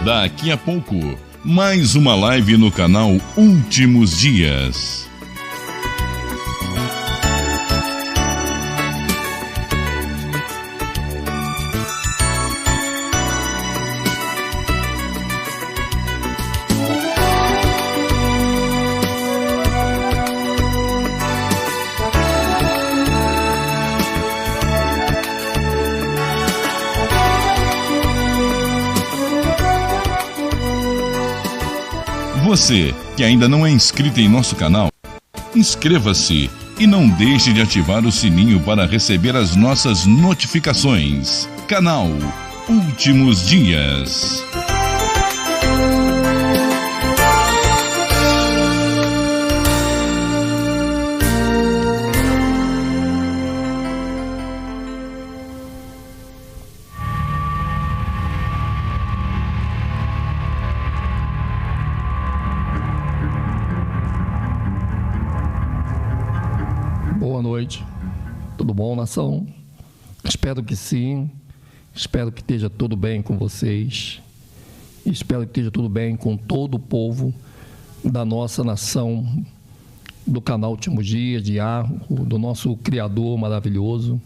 Daqui a pouco, mais uma live no canal Últimos Dias. Você que ainda não é inscrito em nosso canal, inscreva-se e não deixe de ativar o sininho para receber as nossas notificações. Canal Últimos Dias. Boa noite, tudo bom, nação? Espero que sim, espero que esteja tudo bem com vocês, espero que esteja tudo bem com todo o povo da nossa nação, do canal Últimos Dias, de Arro, do nosso Criador maravilhoso.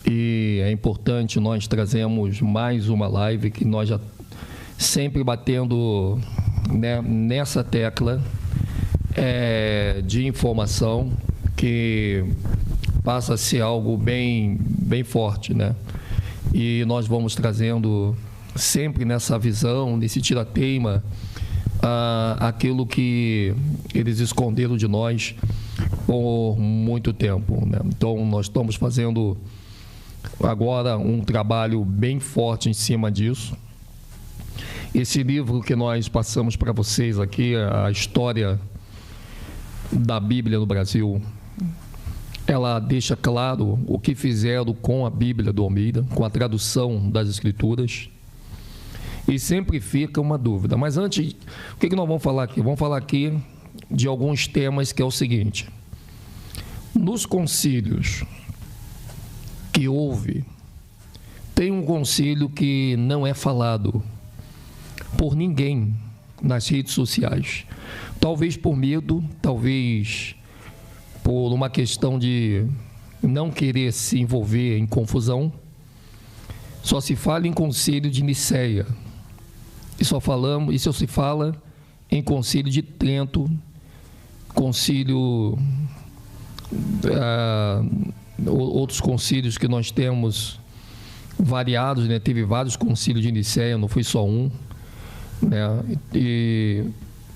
E é importante, nós trazemos mais uma live que nós já sempre batendo, né, nessa tecla de informação, que passa a ser algo bem forte, né? E nós vamos trazendo sempre nessa visão, nesse tira-teima, aquilo que eles esconderam de nós por muito tempo, né? Então, nós estamos fazendo agora um trabalho bem forte em cima disso. Esse livro que nós passamos para vocês aqui, a história da Bíblia no Brasil, ela deixa claro o que fizeram com a Bíblia do Almeida, com a tradução das Escrituras. E sempre fica uma dúvida. Mas antes, o que nós vamos falar aqui? Vamos falar aqui de alguns temas, que é o seguinte: nos concílios que houve, tem um concílio que não é falado por ninguém nas redes sociais. Talvez por medo, talvez por uma questão de não querer se envolver em confusão. Só se fala em concílio de Nicéia. E só se fala em concílio de Trento, concílio, outros concílios que nós temos variados, né? Teve vários concílios de Nicéia, não foi só um, né? E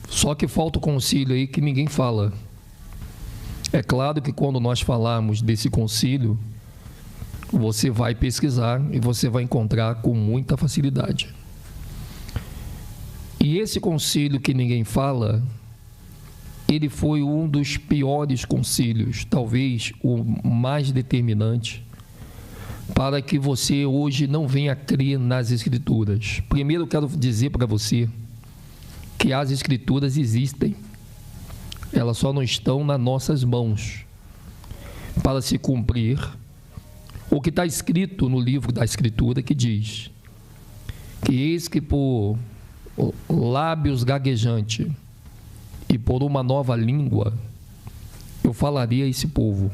só que falta o concílio aí que ninguém fala. É claro que quando nós falarmos desse concílio, você vai pesquisar e você vai encontrar com muita facilidade. E esse concílio que ninguém fala, ele foi um dos piores concílios, talvez o mais determinante, para que você hoje não venha a crer nas Escrituras. Primeiro eu quero dizer para você que as Escrituras existem. Elas só não estão nas nossas mãos para se cumprir o que está escrito no livro da Escritura, que diz que eis que por lábios gaguejantes e por uma nova língua eu falaria a esse povo.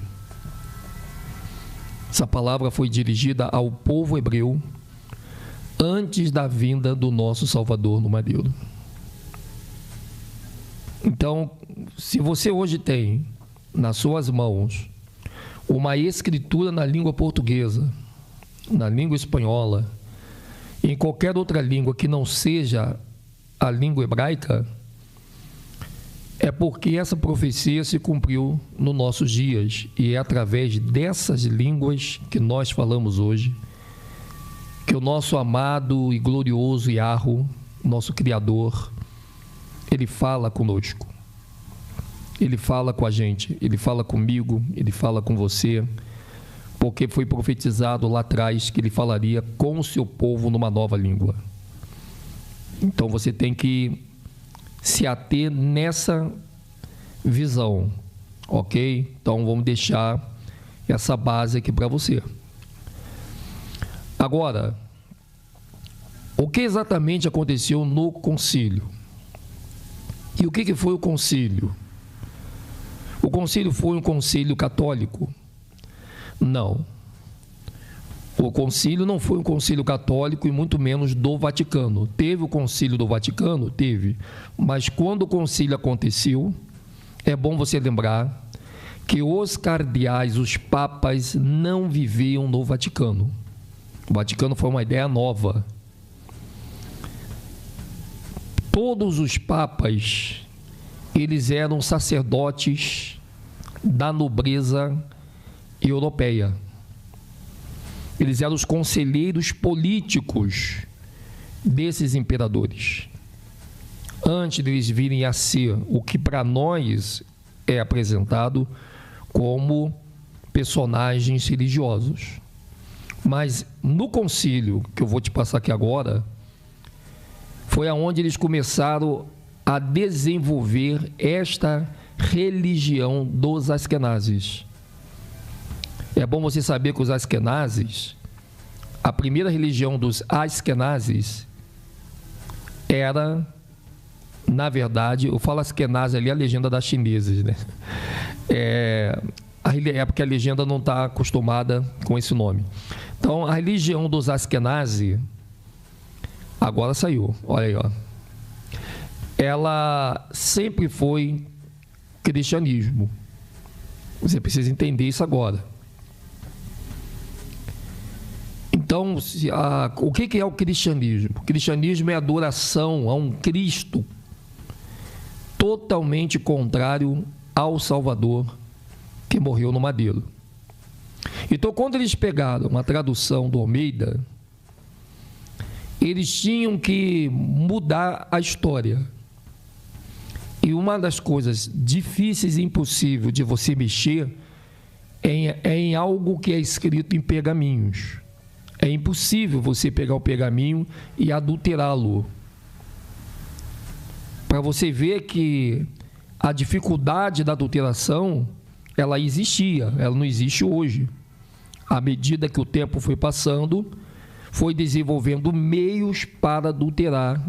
Essa palavra foi dirigida ao povo hebreu antes da vinda do nosso Salvador no madeiro. Então, se você hoje tem nas suas mãos uma escritura na língua portuguesa, na língua espanhola, em qualquer outra língua que não seja a língua hebraica, é porque essa profecia se cumpriu nos nossos dias, e é através dessas línguas que nós falamos hoje que o nosso amado e glorioso Yahweh, nosso Criador, ele fala conosco, ele fala com a gente, ele fala comigo, ele fala com você, porque foi profetizado lá atrás que ele falaria com o seu povo numa nova língua. Então você tem que se ater nessa visão, ok? Então vamos deixar essa base aqui para você. Agora, O que exatamente aconteceu no concílio? E o que foi o concílio? O concílio foi um concílio católico? Não. O concílio não foi um concílio católico e muito menos do Vaticano. Teve o concílio do Vaticano? Teve. Mas quando o concílio aconteceu, é bom você lembrar que os cardeais, os papas, não viviam no Vaticano. O Vaticano foi uma ideia nova. Todos os papas, eles eram sacerdotes da nobreza europeia. Eles eram os conselheiros políticos desses imperadores. Antes deles virem a ser o que para nós é apresentado como personagens religiosos. Mas no concílio, que eu vou te passar aqui agora, foi aonde eles começaram a desenvolver esta religião dos askenazes. É bom você saber que os askenazes, a primeira religião dos askenazes era, na verdade, eu falo askenazes ali, a legenda das chinesas, né? É porque a legenda não está acostumada com esse nome. Então, a religião dos askenazes, agora saiu, olha aí, ó. Ela sempre foi cristianismo. Você precisa entender isso agora. Então, o que é o cristianismo? O cristianismo é adoração a um Cristo totalmente contrário ao Salvador que morreu no madeiro. Então, quando eles pegaram a tradução do Almeida, eles tinham que mudar a história. E uma das coisas difíceis e impossíveis de você mexer é em algo que é escrito em pergaminhos. É impossível você pegar o pergaminho e adulterá-lo. Para você ver que a dificuldade da adulteração, ela existia, ela não existe hoje. À medida que o tempo foi passando, foi desenvolvendo meios para adulterar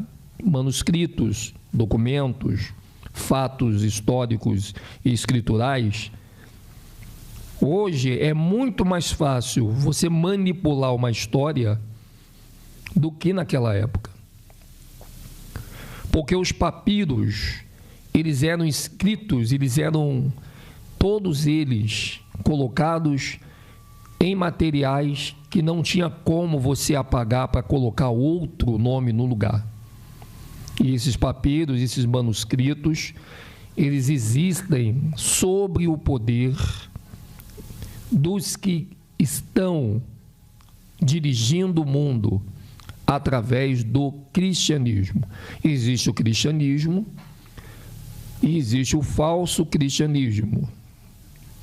manuscritos, documentos, fatos históricos e escriturais. Hoje é muito mais fácil você manipular uma história do que naquela época. Porque os papiros, eles eram escritos, eles eram todos eles colocados em materiais que não tinha como você apagar para colocar outro nome no lugar. E esses papiros, esses manuscritos, eles existem sobre o poder dos que estão dirigindo o mundo através do cristianismo. Existe o cristianismo e existe o falso cristianismo.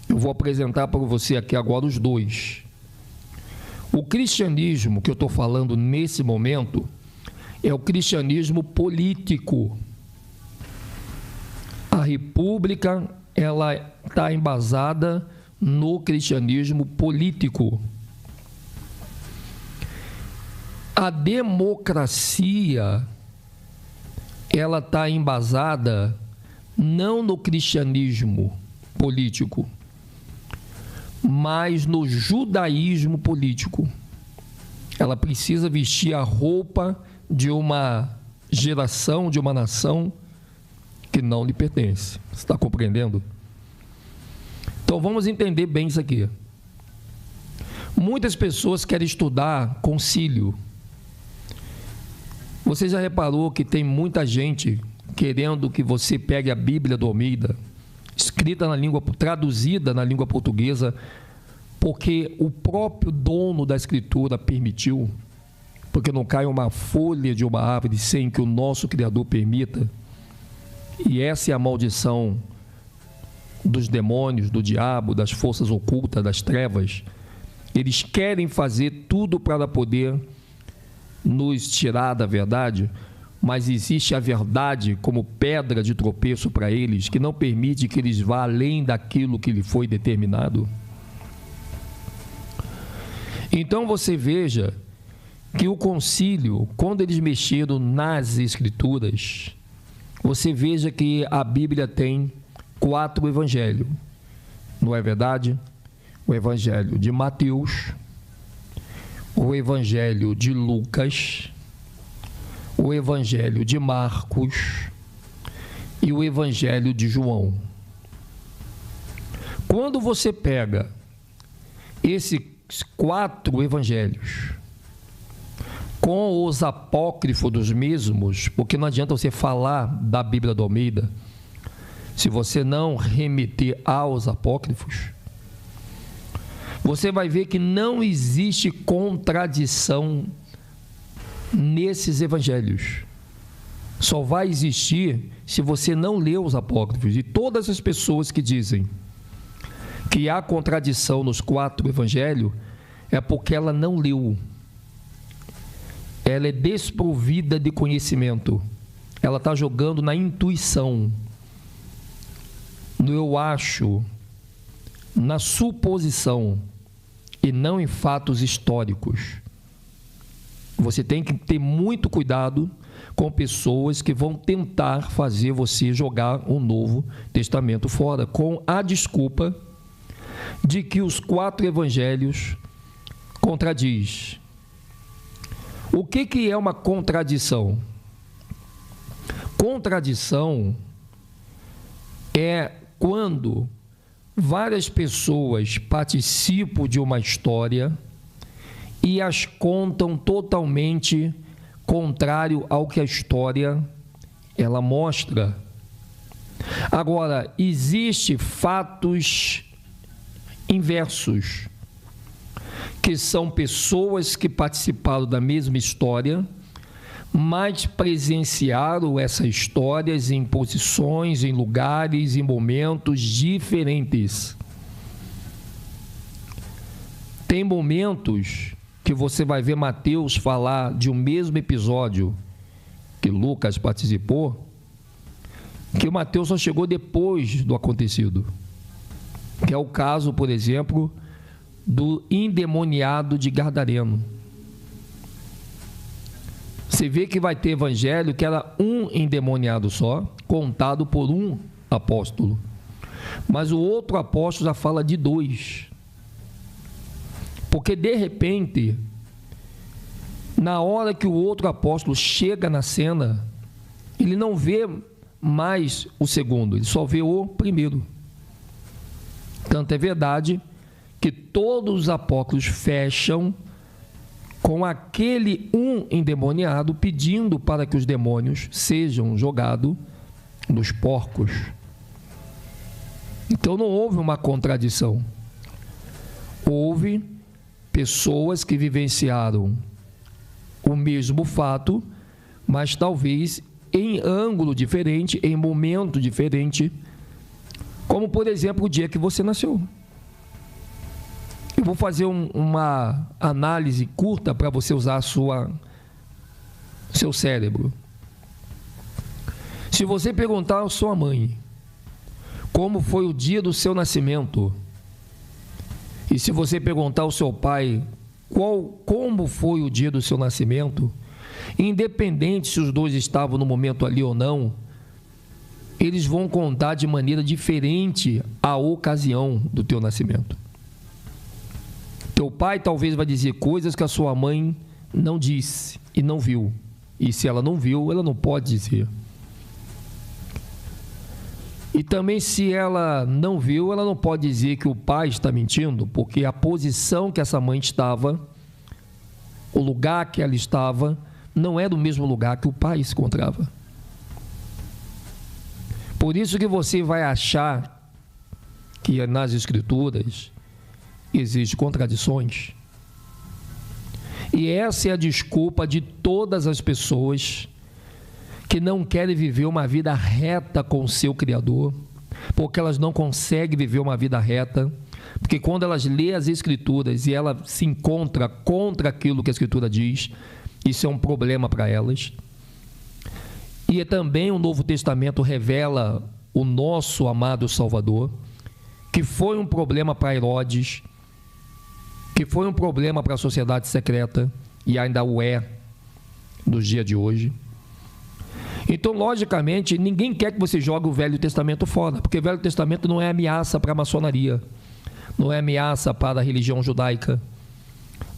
Eu vou apresentar para você aqui agora os dois. O cristianismo que eu estou falando nesse momento é o cristianismo político. A república, ela está embasada no cristianismo político. A democracia, ela está embasada não no cristianismo político, mas no judaísmo político. Ela precisa vestir a roupa de uma geração, de uma nação que não lhe pertence. Você está compreendendo? Então vamos entender bem isso aqui. Muitas pessoas querem estudar concílio. Você já reparou que tem muita gente querendo que você pegue a Bíblia do Almeida, escrita na língua, traduzida na língua portuguesa, porque o próprio dono da escritura permitiu, porque não cai uma folha de uma árvore sem que o nosso Criador permita. E essa é a maldição dos demônios, do diabo, das forças ocultas, das trevas. Eles querem fazer tudo para poder nos tirar da verdade, mas existe a verdade como pedra de tropeço para eles, que não permite que eles vá além daquilo que lhe foi determinado. Então você veja que o concílio, quando eles mexeram nas Escrituras, você veja que a Bíblia tem 4 evangelhos. Não é verdade? O evangelho de Mateus, o evangelho de Lucas, o evangelho de Marcos e o evangelho de João. Quando você pega esses 4 evangelhos com os apócrifos dos mesmos, porque não adianta você falar da Bíblia do Almeida se você não remeter aos apócrifos, você vai ver que não existe contradição nesses evangelhos. Só vai existir se você não ler os apócrifos. E todas as pessoas que dizem que há contradição nos 4 evangelhos é porque ela não leu. Ela é desprovida de conhecimento. Ela está jogando na intuição, no eu acho, na suposição e não em fatos históricos. Você tem que ter muito cuidado com pessoas que vão tentar fazer você jogar o Novo Testamento fora, com a desculpa de que os 4 evangelhos contradiz. O que é uma contradição? Contradição é quando várias pessoas participam de uma história e as contam totalmente contrário ao que a história ela mostra. Agora, existem fatos inversos, que são pessoas que participaram da mesma história, mas presenciaram essas histórias em posições, em lugares, em momentos diferentes. Tem momentos que você vai ver Mateus falar de um mesmo episódio que Lucas participou, que o Mateus só chegou depois do acontecido, que é o caso, por exemplo, do endemoniado de Gadareno. Você vê que vai ter evangelho que era um endemoniado só, contado por um apóstolo, mas o outro apóstolo já fala de 2, porque de repente, na hora que o outro apóstolo chega na cena, ele não vê mais o segundo, ele só vê o primeiro. Tanto é verdade que todos os apóstolos fecham com aquele um endemoniado pedindo para que os demônios sejam jogados nos porcos. Então não houve uma contradição. Houve pessoas que vivenciaram o mesmo fato, mas talvez em ângulo diferente, em momento diferente, como por exemplo o dia que você nasceu. Eu vou fazer uma análise curta para você usar seu cérebro. Se você perguntar à sua mãe como foi o dia do seu nascimento, e se você perguntar ao seu pai como foi o dia do seu nascimento, independente se os dois estavam no momento ali ou não, eles vão contar de maneira diferente a ocasião do teu nascimento. Teu pai talvez vai dizer coisas que a sua mãe não disse e não viu. E se ela não viu, ela não pode dizer. E também se ela não viu, ela não pode dizer que o pai está mentindo, porque a posição que essa mãe estava, o lugar que ela estava, não é do mesmo lugar que o pai se encontrava. Por isso que você vai achar que nas Escrituras existem contradições. E essa é a desculpa de todas as pessoas que não querem viver uma vida reta com o seu Criador, porque elas não conseguem viver uma vida reta, porque quando elas lêem as Escrituras e ela se encontra contra aquilo que a Escritura diz, isso é um problema para elas. E também o Novo Testamento revela o nosso amado Salvador, que foi um problema para Herodes, que foi um problema para a sociedade secreta, e ainda o é dos dias de hoje. Então, logicamente, ninguém quer que você jogue o Velho Testamento fora, porque o Velho Testamento não é ameaça para a maçonaria, não é ameaça para a religião judaica,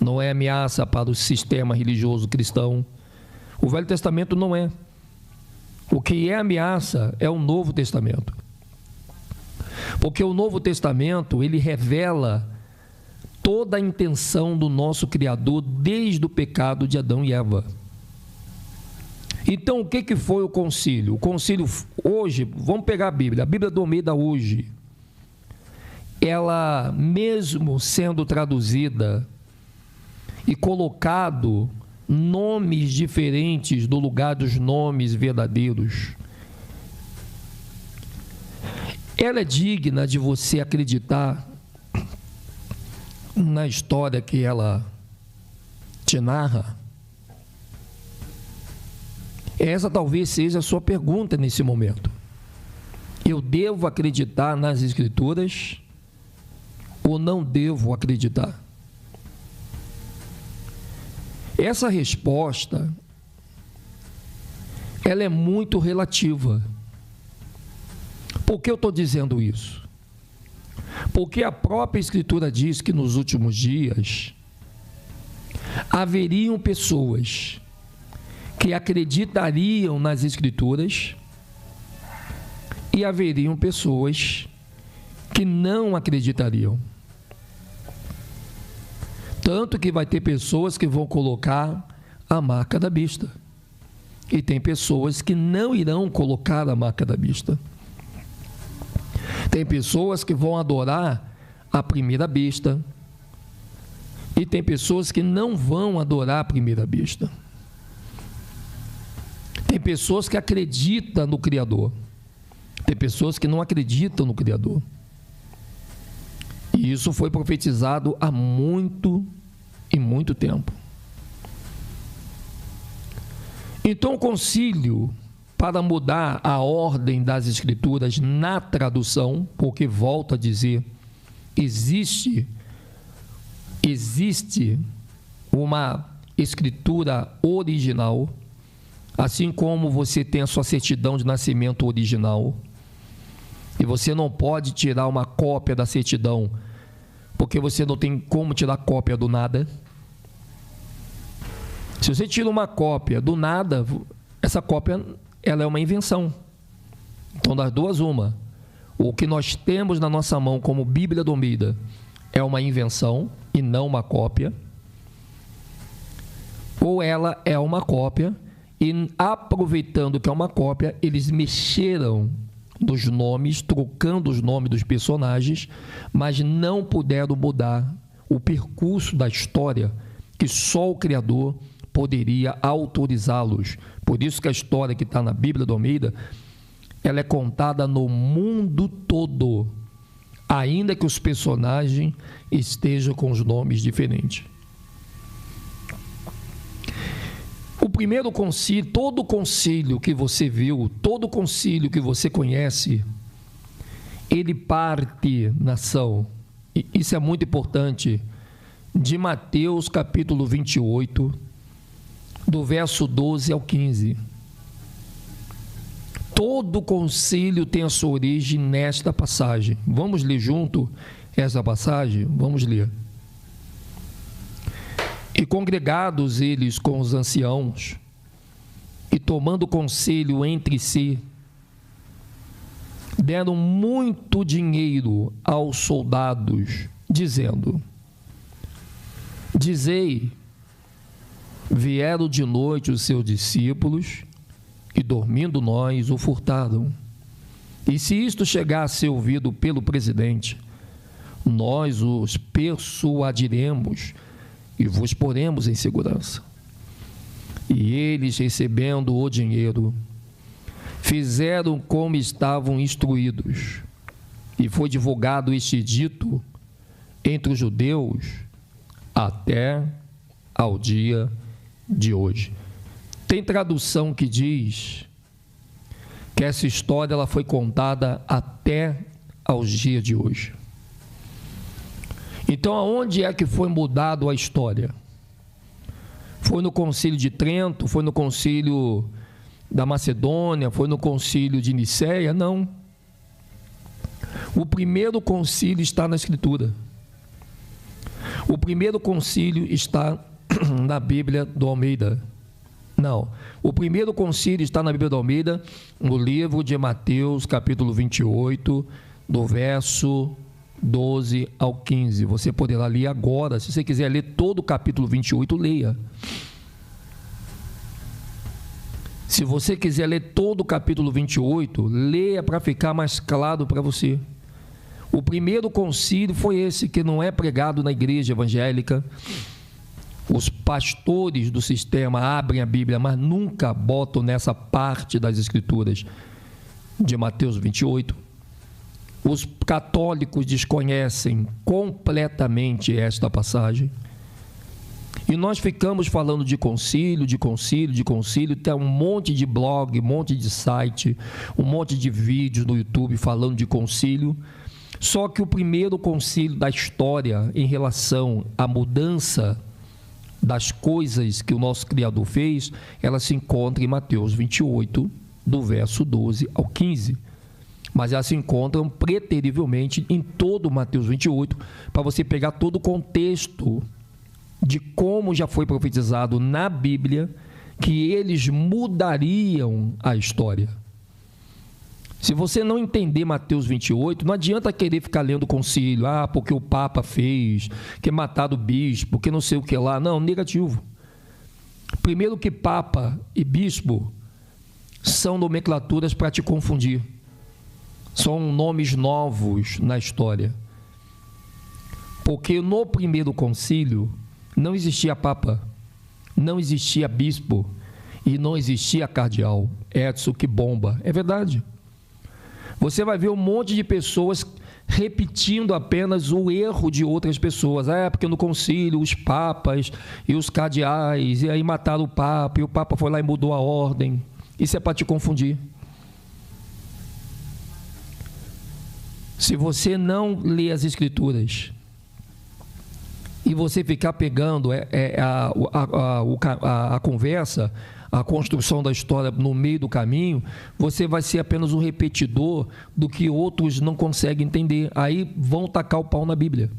não é ameaça para o sistema religioso cristão. O Velho Testamento não é. O que é ameaça é o Novo Testamento. Porque o Novo Testamento, ele revela toda a intenção do nosso Criador desde o pecado de Adão e Eva. Então, o que foi o concílio? O concílio hoje, vamos pegar a Bíblia do Almeida hoje, ela mesmo sendo traduzida e colocado nomes diferentes do lugar dos nomes verdadeiros, ela é digna de você acreditar na história que ela te narra? Essa talvez seja a sua pergunta nesse momento. Eu devo acreditar nas Escrituras ou não devo acreditar? Essa resposta, ela é muito relativa. Por que eu estou dizendo isso? Porque a própria Escritura diz que nos últimos dias haveriam pessoas que acreditariam nas Escrituras e haveriam pessoas que não acreditariam. Tanto que vai ter pessoas que vão colocar a marca da besta. E tem pessoas que não irão colocar a marca da besta. Tem pessoas que vão adorar a primeira besta. E tem pessoas que não vão adorar a primeira besta. Tem pessoas que acreditam no Criador. Tem pessoas que não acreditam no Criador. E isso foi profetizado há muito tempo. Então, o concílio, para mudar a ordem das Escrituras na tradução, porque, volto a dizer, existe uma escritura original, assim como você tem a sua certidão de nascimento original, e você não pode tirar uma cópia da certidão, porque você não tem como tirar cópia do nada. Se você tira uma cópia do nada, essa cópia ela é uma invenção. Então, das duas, uma. O que nós temos na nossa mão como Bíblia do Almeida é uma invenção e não uma cópia. Ou ela é uma cópia e, aproveitando que é uma cópia, eles mexeram dos nomes, trocando os nomes dos personagens, mas não puderam mudar o percurso da história, que só o Criador poderia autorizá-los. Por isso que a história que está na Bíblia do Almeida, ela é contada no mundo todo, ainda que os personagens estejam com os nomes diferentes. O primeiro concílio, todo concílio que você viu, todo concílio que você conhece, ele parte, nação, e isso é muito importante, de Mateus capítulo 28, do verso 12 ao 15. Todo concílio tem a sua origem nesta passagem. Vamos ler junto essa passagem? Vamos ler. E congregados eles com os anciãos, e tomando conselho entre si, deram muito dinheiro aos soldados, dizendo: Dizei, vieram de noite os seus discípulos, e dormindo nós o furtaram. E se isto chegar a ser ouvido pelo presidente, nós os persuadiremos e vos poremos em segurança. E eles, recebendo o dinheiro, fizeram como estavam instruídos, e foi divulgado este dito entre os judeus até ao dia de hoje. Tem tradução que diz que essa história ela foi contada até aos dias de hoje. Então, aonde é que foi mudado a história? Foi no concílio de Trento? Foi no concílio da Macedônia? Foi no concílio de Nicéia? Não. O primeiro concílio está na Escritura. O primeiro concílio está na Bíblia do Almeida. Não. O primeiro concílio está na Bíblia do Almeida, no livro de Mateus, capítulo 28, do verso 12 ao 15. Você poderá ler agora. Se você quiser ler todo o capítulo 28, leia. Se você quiser ler todo o capítulo 28, leia para ficar mais claro para você. O primeiro concílio foi esse, que não é pregado na igreja evangélica. Os pastores do sistema abrem a Bíblia, mas nunca botam nessa parte das Escrituras de Mateus 28. Os católicos desconhecem completamente esta passagem. E nós ficamos falando de concílio, tem um monte de blog, um monte de site, um monte de vídeos no YouTube falando de concílio. Só que o primeiro concílio da história em relação à mudança das coisas que o nosso Criador fez, ela se encontra em Mateus 28, do verso 12 ao 15. Mas elas se encontram preterivelmente em todo Mateus 28, para você pegar todo o contexto de como já foi profetizado na Bíblia que eles mudariam a história. Se você não entender Mateus 28, não adianta querer ficar lendo concílio, porque o Papa fez, que mataram o bispo, que não sei o que lá. Não, negativo. Primeiro que Papa e bispo são nomenclaturas para te confundir. São nomes novos na história. Porque no primeiro concílio não existia Papa, não existia bispo e não existia cardeal. Edson, que bomba. É verdade. Você vai ver um monte de pessoas repetindo apenas o erro de outras pessoas. Porque no concílio os papas e os cardeais, e aí mataram o papa, e o papa foi lá e mudou a ordem. Isso é para te confundir. Se você não lê as Escrituras e você ficar pegando a conversa, a construção da história no meio do caminho, você vai ser apenas um repetidor do que outros não conseguem entender. Aí vão tacar o pau na Bíblia.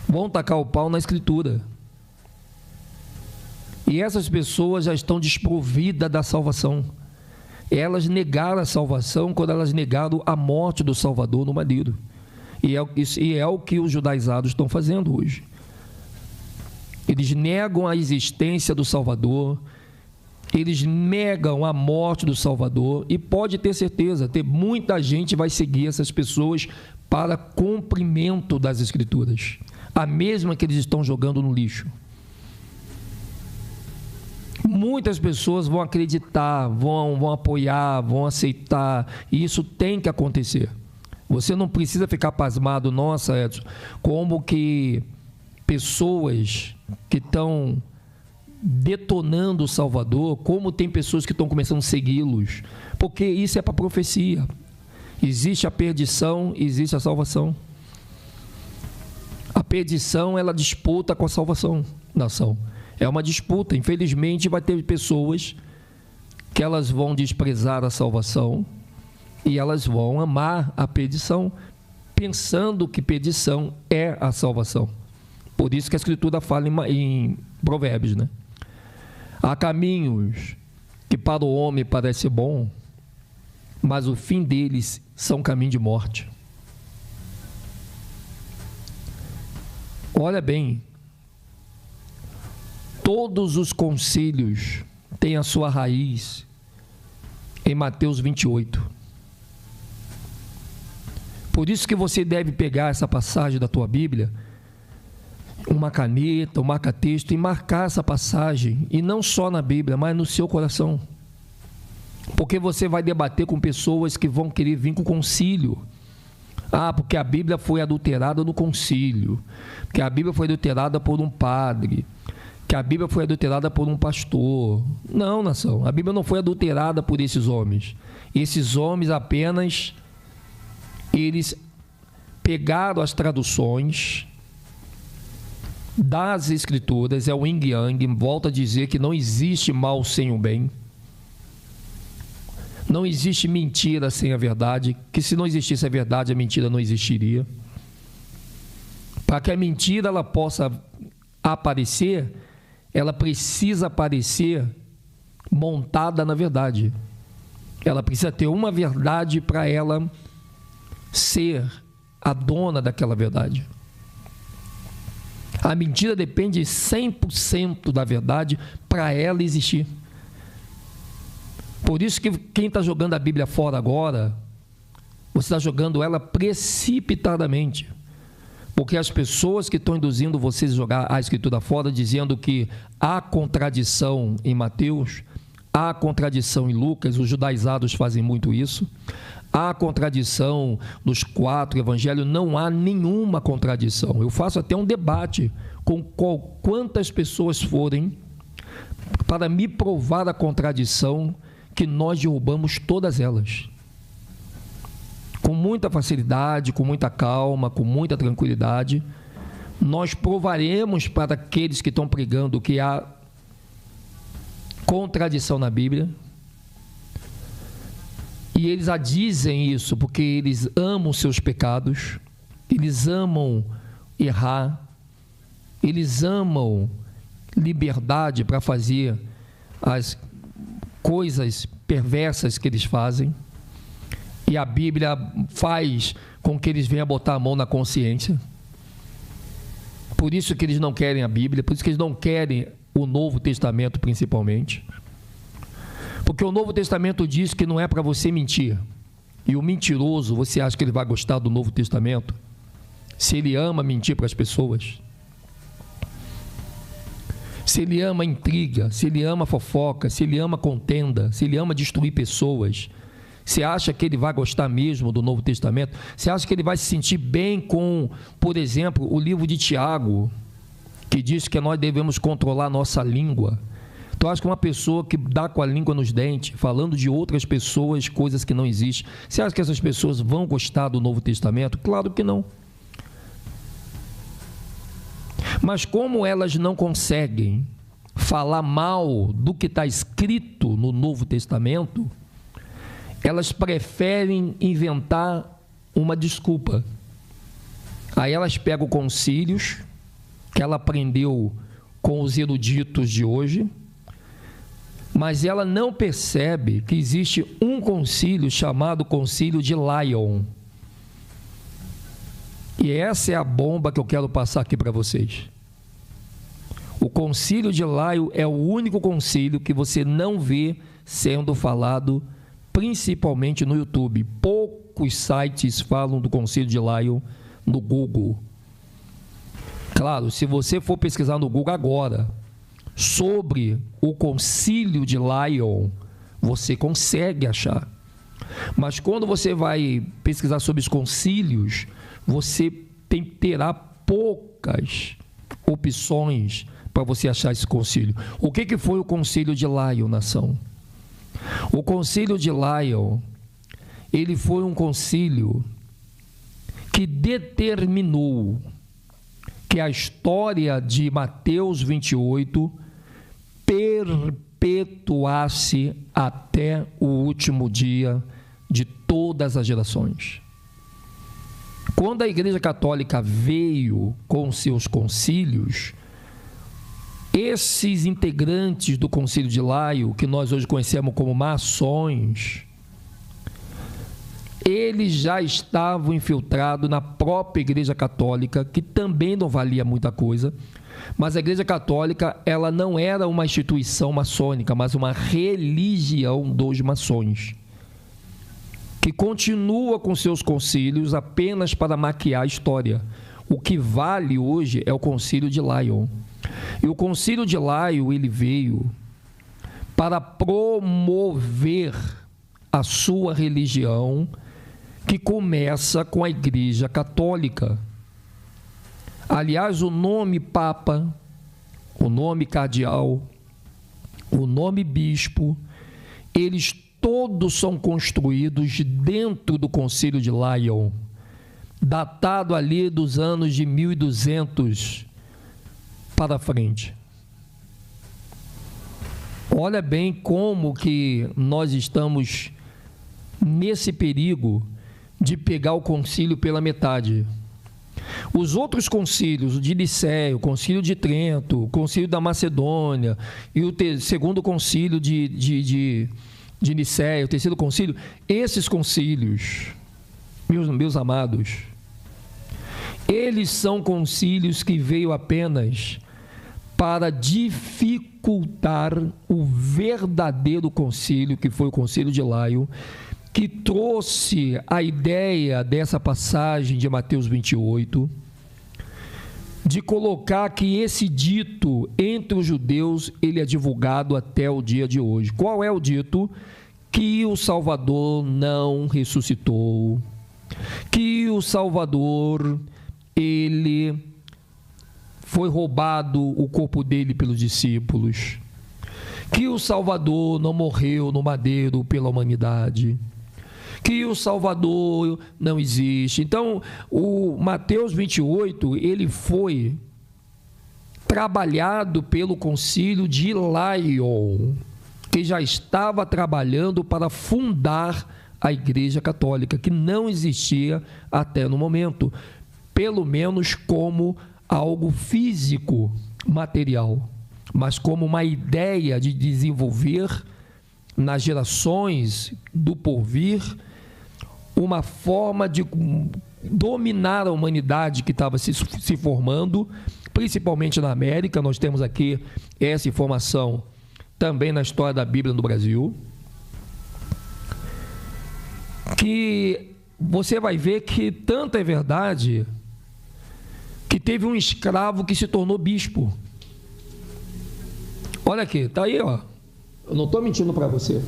Vão tacar o pau na Escritura. E essas pessoas já estão desprovidas da salvação. Elas negaram a salvação quando elas negaram a morte do Salvador no madeiro. E é o que os judaizados estão fazendo hoje. Eles negam a existência do Salvador, eles negam a morte do Salvador, e pode ter certeza, muita gente vai seguir essas pessoas para cumprimento das Escrituras, a mesma que eles estão jogando no lixo. Muitas pessoas vão acreditar, vão apoiar, vão aceitar, e isso tem que acontecer. Você não precisa ficar pasmado, nossa, Edson, como que pessoas que estão detonando o Salvador, como tem pessoas que estão começando a segui-los, porque isso é para profecia. Existe a perdição, existe a salvação. A perdição, ela disputa com a salvação, nação. É uma disputa. Infelizmente, vai ter pessoas que elas vão desprezar a salvação e elas vão amar a perdição, pensando que perdição é a salvação. Por isso que a Escritura fala em Provérbios, né? Há caminhos que para o homem parecem bons, mas o fim deles são caminho de morte. Olha bem, todos os concílios têm a sua raiz em Mateus 28. Por isso que você deve pegar essa passagem da tua Bíblia, uma caneta, um marca-texto, e marcar essa passagem, e não só na Bíblia, mas no seu coração. Porque você vai debater com pessoas que vão querer vir com o concílio. Porque a Bíblia foi adulterada no concílio, que a Bíblia foi adulterada por um padre, que a Bíblia foi adulterada por um pastor. Não, nação, a Bíblia não foi adulterada por esses homens. Esses homens apenas, eles pegaram as traduções das Escrituras, é o yin yang, volta a dizer que não existe mal sem o bem, não existe mentira sem a verdade, que se não existisse a verdade, a mentira não existiria. Para que a mentira ela possa aparecer, ela precisa aparecer montada na verdade. Ela precisa ter uma verdade para ela ser a dona daquela verdade. A mentira depende 100% da verdade para ela existir. Por isso que quem está jogando a Bíblia fora agora, você está jogando ela precipitadamente. Porque as pessoas que estão induzindo vocês a jogar a Escritura fora, dizendo que há contradição em Mateus, há contradição em Lucas, os judaizados fazem muito isso, há contradição nos 4 evangelhos, não há nenhuma contradição. Eu faço até um debate com quantas pessoas forem para me provar a contradição, que nós derrubamos todas elas. Com muita facilidade, com muita calma, com muita tranquilidade, nós provaremos para aqueles que estão pregando que há contradição na Bíblia, e eles a dizem isso porque eles amam seus pecados, eles amam errar, eles amam liberdade para fazer as coisas perversas que eles fazem, e a Bíblia faz com que eles venham botar a mão na consciência. Por isso que eles não querem a Bíblia, por isso que eles não querem o Novo Testamento principalmente. Porque o Novo Testamento diz que não é para você mentir. E o mentiroso, você acha que ele vai gostar do Novo Testamento? Se ele ama mentir para as pessoas, se ele ama intriga, se ele ama fofoca, se ele ama contenda, se ele ama destruir pessoas, você acha que ele vai gostar mesmo do Novo Testamento? Você acha que ele vai se sentir bem com, por exemplo, o livro de Tiago, que diz que nós devemos controlar a nossa língua? Então, acho que uma pessoa que dá com a língua nos dentes, falando de outras pessoas, coisas que não existem, você acha que essas pessoas vão gostar do Novo Testamento? Claro que não. Mas como elas não conseguem falar mal do que está escrito no Novo Testamento, elas preferem inventar uma desculpa. Aí elas pegam concílios que ela aprendeu com os eruditos de hoje, mas ela não percebe que existe um concílio chamado Concílio de Lyon. E essa é a bomba que eu quero passar aqui para vocês. O Concílio de Lyon é o único concílio que você não vê sendo falado, principalmente no YouTube. Poucos sites falam do Concílio de Lyon no Google. Claro, se você for pesquisar no Google agora sobre o Concílio de Lyon, você consegue achar. Mas quando você vai pesquisar sobre os concílios, você terá poucas opções para você achar esse concílio. O que foi o Concílio de Lyon, nação? O Concílio de Lyon, ele foi um concílio que determinou que a história de Mateus 28 perpetuasse até o último dia de todas as gerações. Quando a Igreja Católica veio com seus concílios, esses integrantes do Concílio de Lyon, que nós hoje conhecemos como maçons, eles já estavam infiltrados na própria Igreja Católica, que também não valia muita coisa, mas a Igreja Católica, ela não era uma instituição maçônica, mas uma religião dos maçons, que continua com seus concílios apenas para maquiar a história. O que vale hoje é o Concílio de Lyon. E o Concílio de Lyon, ele veio para promover a sua religião, que começa com a Igreja Católica. Aliás, o nome Papa, o nome Cardeal, o nome Bispo, eles todos são construídos dentro do Concílio de Lyon, datado ali dos anos de 1200 para frente. Olha bem como que nós estamos nesse perigo de pegar o concílio pela metade. Os outros concílios, o de Nicéia, o concílio de Trento, o concílio da Macedônia e o segundo concílio de Nicéia, o terceiro concílio, esses concílios, meus amados, eles são concílios que veio apenas para dificultar o verdadeiro concílio, que foi o concílio de Laio, que trouxe a ideia dessa passagem de Mateus 28, de colocar que esse dito entre os judeus, ele é divulgado até o dia de hoje. Qual é o dito? Que o Salvador não ressuscitou, que o Salvador, ele foi roubado o corpo dele pelos discípulos, que o Salvador não morreu no madeiro pela humanidade, que o Salvador não existe. Então, o Mateus 28, ele foi trabalhado pelo concílio de Laio, que já estava trabalhando para fundar a Igreja Católica, que não existia até no momento, pelo menos como algo físico, material, mas como uma ideia de desenvolver nas gerações do porvir uma forma de dominar a humanidade que estava se formando, principalmente na América. Nós temos aqui essa informação também na história da Bíblia no Brasil, que você vai ver que tanto é verdade que teve um escravo que se tornou bispo. Olha aqui, está aí, ó. Eu não estou mentindo para você.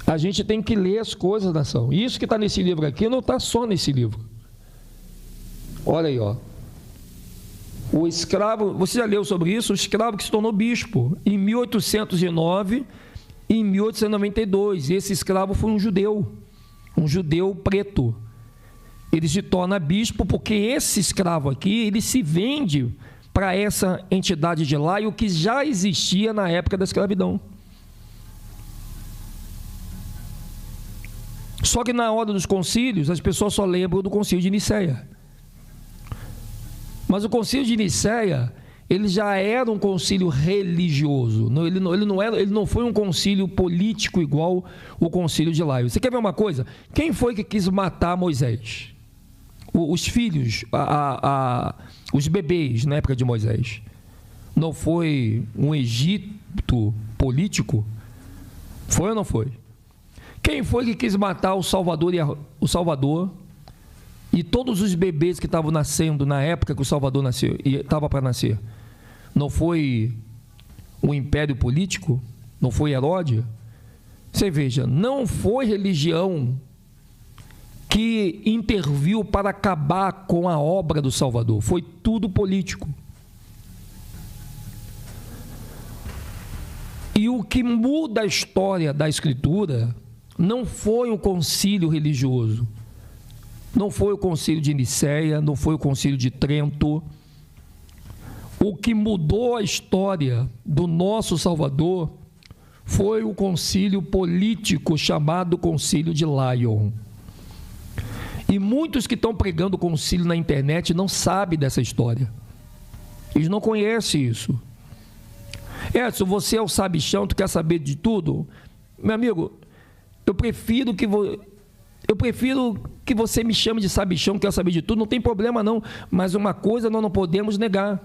A gente tem que ler as coisas, nação. Isso que está nesse livro aqui não está só nesse livro. Olha aí, ó. O escravo, você já leu sobre isso? O escravo que se tornou bispo em 1809 e em 1892. Esse escravo foi um judeu preto. Ele se torna bispo porque esse escravo aqui, ele se vende para essa entidade de Laio que já existia na época da escravidão. Só que na hora dos concílios, as pessoas só lembram do concílio de Nicéia. Mas o concílio de Nicéia, ele já era um concílio religioso. Ele não foi um concílio político igual o concílio de Laio. Você quer ver uma coisa? Quem foi que quis matar Moisés? Os filhos, os bebês na época de Moisés. Não foi um Egito político? Foi ou não foi? Quem foi que quis matar o Salvador e todos os bebês que estavam nascendo na época que o Salvador nasceu e estava para nascer? Não foi o império político? Não foi Herodes? Você veja, não foi religião que interviu para acabar com a obra do Salvador. Foi tudo político. E o que muda a história da Escritura não foi um concílio religioso, não foi o concílio de Nicéia, não foi o concílio de Trento. O que mudou a história do nosso Salvador foi o concílio político chamado concílio de Laio. E muitos que estão pregando o concílio na internet não sabem dessa história. Eles não conhecem isso. Edson, você é o sabichão, tu quer saber de tudo? Meu amigo, eu prefiro que você me chame de sabichão, quer saber de tudo, não tem problema não. Mas uma coisa nós não podemos negar.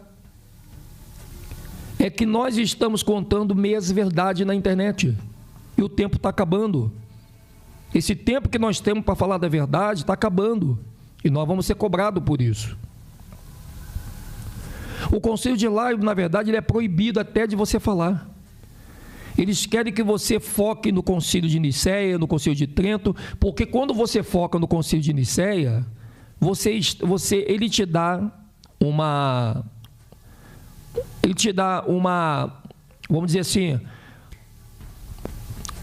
É que nós estamos contando meias verdades na internet. E o tempo está acabando. Esse tempo que nós temos para falar da verdade está acabando. E nós vamos ser cobrados por isso. O concílio de Laio, na verdade, ele é proibido até de você falar. Eles querem que você foque no concílio de Nicéia, no concílio de Trento, porque quando você foca no concílio de Nicéia, ele te dá uma, vamos dizer assim,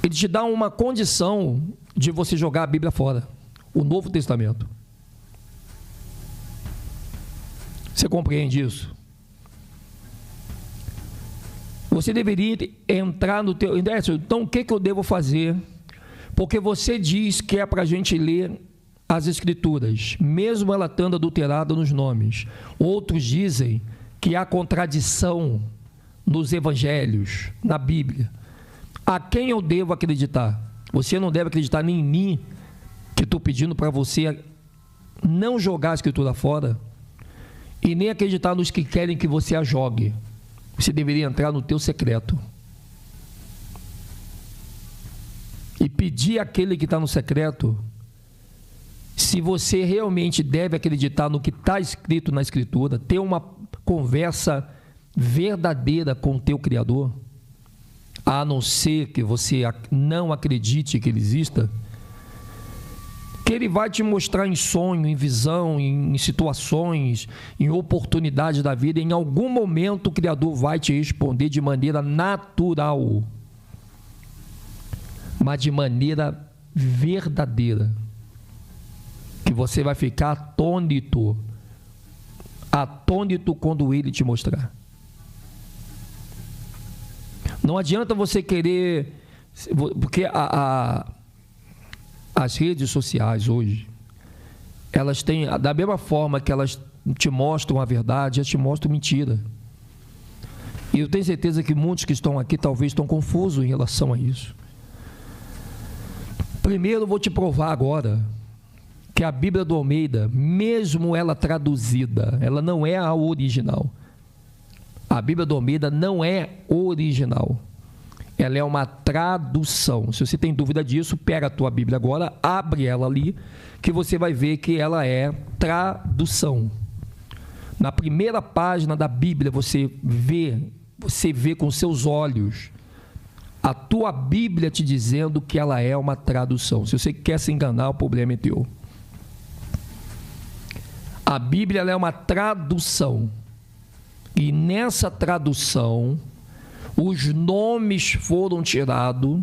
ele te dá uma condição de você jogar a Bíblia fora, o Novo Testamento. Você compreende isso? Você deveria entrar no teu... Então, o que eu devo fazer? Porque você diz que é para a gente ler as Escrituras, mesmo ela estando adulterada nos nomes. Outros dizem que há contradição nos Evangelhos, na Bíblia. A quem eu devo acreditar? Você não deve acreditar nem em mim, que estou pedindo para você não jogar a Escritura fora, e nem acreditar nos que querem que você a jogue. Você deveria entrar no teu secreto e pedir àquele que está no secreto, se você realmente deve acreditar no que está escrito na Escritura, ter uma conversa verdadeira com o teu Criador, a não ser que você não acredite que Ele exista, que Ele vai te mostrar em sonho, em visão, em situações, em oportunidades da vida. Em algum momento o Criador vai te responder de maneira natural, mas de maneira verdadeira, que você vai ficar atônito quando Ele te mostrar. Não adianta você querer, porque as redes sociais hoje, elas têm, da mesma forma que elas te mostram a verdade, elas te mostram mentira. E eu tenho certeza que muitos que estão aqui talvez estão confusos em relação a isso. Primeiro, eu vou te provar agora que a Bíblia do Almeida, mesmo ela traduzida, ela não é a original. A Bíblia do Almeida não é original. Ela é uma tradução. Se você tem dúvida disso, pega a tua Bíblia agora, abre ela ali, que você vai ver que ela é tradução. Na primeira página da Bíblia, você vê com seus olhos a tua Bíblia te dizendo que ela é uma tradução. Se você quer se enganar, o problema é teu. A Bíblia ela é uma tradução. E nessa tradução, os nomes foram tirados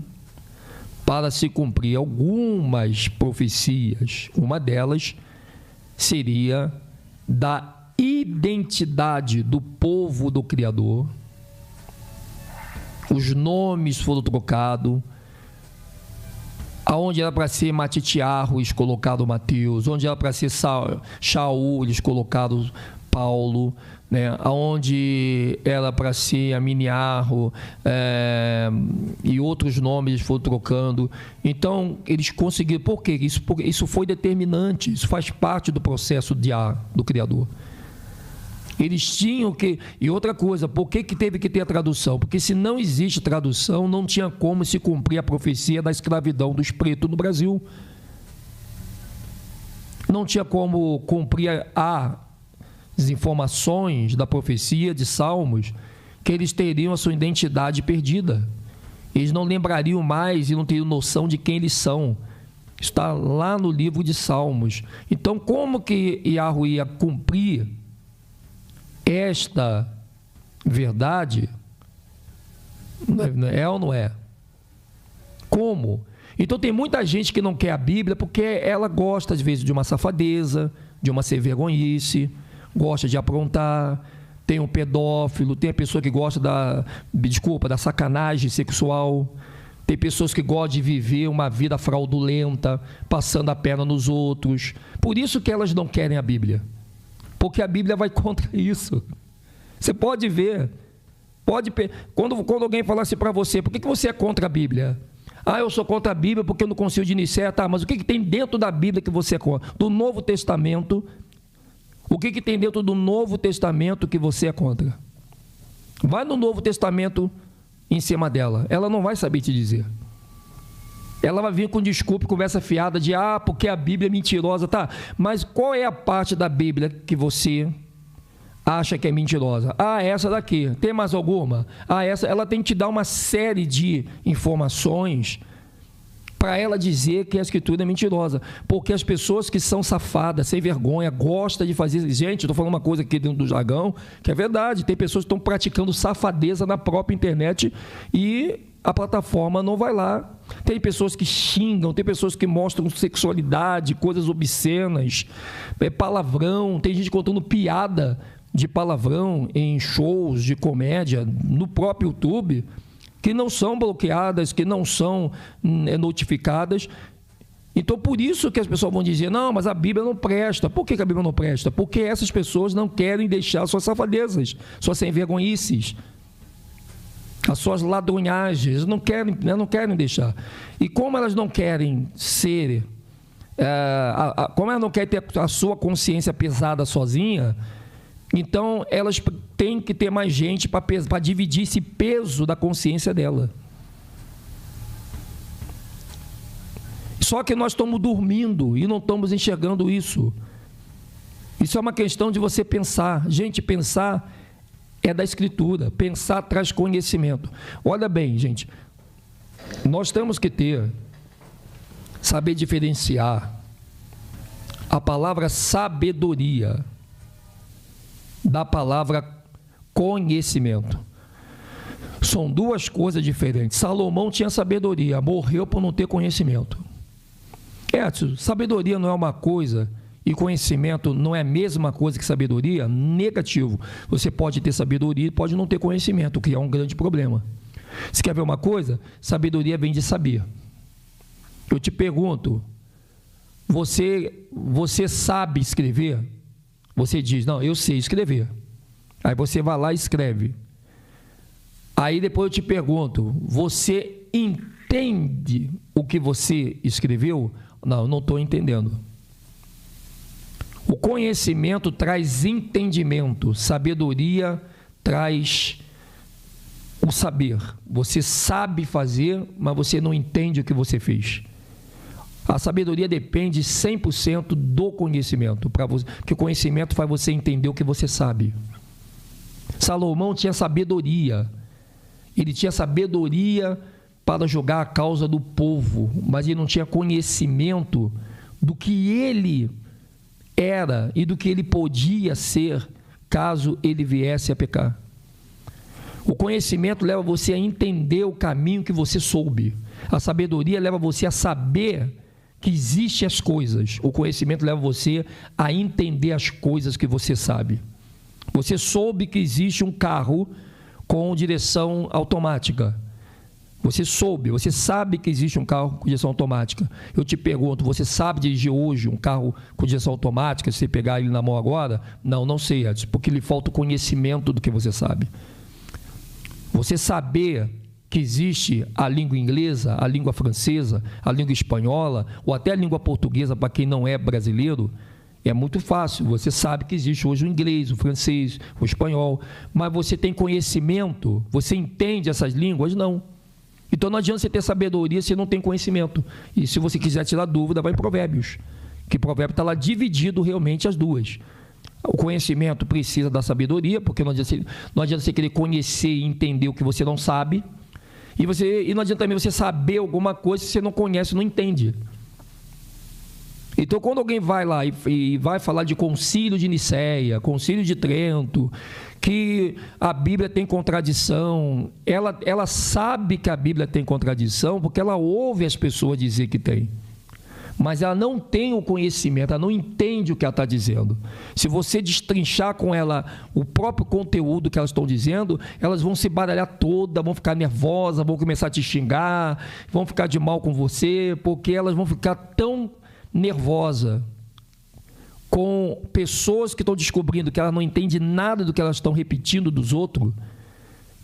para se cumprir algumas profecias. Uma delas seria da identidade do povo do Criador. Os nomes foram trocados. Aonde era para ser Matitiarro, eles colocaram Mateus. Onde era para ser Shaul, eles colocaram Paulo. Né? Aonde era para ser Aminiarro, e outros nomes eles foram trocando. Então, eles conseguiram. Por quê? Isso foi determinante. Isso faz parte do processo do Criador. Eles tinham que... E outra coisa, por que teve que ter a tradução? Porque se não existe tradução, não tinha como se cumprir a profecia da escravidão dos pretos no Brasil. Não tinha como cumprir as informações da profecia de Salmos, que eles teriam a sua identidade perdida. Eles não lembrariam mais e não teriam noção de quem eles são. Está lá no livro de Salmos. Então, como que Yahweh ia cumprir esta verdade? É ou não é? Como? Então tem muita gente que não quer a Bíblia porque ela gosta às vezes de uma safadeza, de uma sem vergonhice, gosta de aprontar, tem um pedófilo, tem a pessoa que gosta da sacanagem sexual, tem pessoas que gostam de viver uma vida fraudulenta, passando a perna nos outros. Por isso que elas não querem a Bíblia. Porque a Bíblia vai contra isso. Você pode ver. Quando alguém falar assim para você, por que você é contra a Bíblia? Eu sou contra a Bíblia porque eu não consigo de Nicéia. Tá, mas o que tem dentro da Bíblia que você é contra? Do Novo Testamento. O que tem dentro do Novo Testamento que você é contra? Vai no Novo Testamento em cima dela. Ela não vai saber te dizer. Ela vai vir com desculpa, conversa fiada de porque a Bíblia é mentirosa, tá? Mas qual é a parte da Bíblia que você acha que é mentirosa? Essa daqui. Tem mais alguma? Essa. Ela tem que te dar uma série de informações para ela dizer que a Escritura é mentirosa. Porque as pessoas que são safadas, sem vergonha, gostam de fazer... Gente, eu estou falando uma coisa aqui dentro do jargão, que é verdade. Tem pessoas que estão praticando safadeza na própria internet e a plataforma não vai lá. Tem pessoas que xingam, tem pessoas que mostram sexualidade, coisas obscenas, palavrão, tem gente contando piada de palavrão em shows de comédia no próprio YouTube, que não são bloqueadas, que não são notificadas. Então, por isso que as pessoas vão dizer, não, mas a Bíblia não presta. Por que a Bíblia não presta? Porque essas pessoas não querem deixar suas safadezas, suas sem-vergonhices, as suas ladronhagens, não querem deixar. E como elas não querem ser, como elas não querem ter a sua consciência pesada sozinha, então elas têm que ter mais gente para dividir esse peso da consciência dela. Só que nós estamos dormindo e não estamos enxergando isso. Isso é uma questão de você pensar. Gente, pensar é da Escritura. Pensar traz conhecimento. Olha bem, gente, nós temos que saber diferenciar a palavra sabedoria da palavra conhecimento. São duas coisas diferentes. Salomão tinha sabedoria, morreu por não ter conhecimento. Edson, sabedoria não é uma coisa e conhecimento não é a mesma coisa que sabedoria? Negativo. Você pode ter sabedoria e pode não ter conhecimento, o que é um grande problema. Você quer ver uma coisa? Sabedoria vem de saber. Eu te pergunto, você sabe escrever? Você diz, não, eu sei escrever. Aí você vai lá e escreve. Aí depois eu te pergunto, você entende o que você escreveu? Não, não estou entendendo. O conhecimento traz entendimento, sabedoria traz o saber. Você sabe fazer, mas você não entende o que você fez. A sabedoria depende 100% do conhecimento, porque o conhecimento faz você entender o que você sabe. Salomão tinha sabedoria, ele tinha sabedoria para julgar a causa do povo, mas ele não tinha conhecimento do que ele era e do que ele podia ser caso ele viesse a pecar. O conhecimento leva você a entender o caminho que você soube. A sabedoria leva você a saber que existem as coisas. O conhecimento leva você a entender as coisas que você sabe. Você soube que existe um carro com direção automática. Você sabe que existe um carro com direção automática. Eu te pergunto, você sabe dirigir hoje um carro com direção automática, se você pegar ele na mão agora? Não, não sei, Edson, porque lhe falta o conhecimento do que você sabe. Você saber que existe a língua inglesa, a língua francesa, a língua espanhola, ou até a língua portuguesa, para quem não é brasileiro, é muito fácil. Você sabe que existe hoje o inglês, o francês, o espanhol, mas você tem conhecimento? Você entende essas línguas? Não. Então não adianta você ter sabedoria se não tem conhecimento. E se você quiser tirar dúvida, vai em Provérbios, que Provérbio está lá dividido realmente as duas. O conhecimento precisa da sabedoria, porque não adianta você querer conhecer e entender o que você não sabe, e não adianta também você saber alguma coisa se você não conhece, não entende. Então, quando alguém vai lá e vai falar de concílio de Nicéia, concílio de Trento, que a Bíblia tem contradição, ela sabe que a Bíblia tem contradição porque ela ouve as pessoas dizer que tem. Mas ela não tem o conhecimento, ela não entende o que ela está dizendo. Se você destrinchar com ela o próprio conteúdo que elas estão dizendo, elas vão se baralhar toda, vão ficar nervosas, vão começar a te xingar, vão ficar de mal com você, porque elas vão ficar tão nervosas com pessoas que estão descobrindo que elas não entendem nada do que elas estão repetindo dos outros,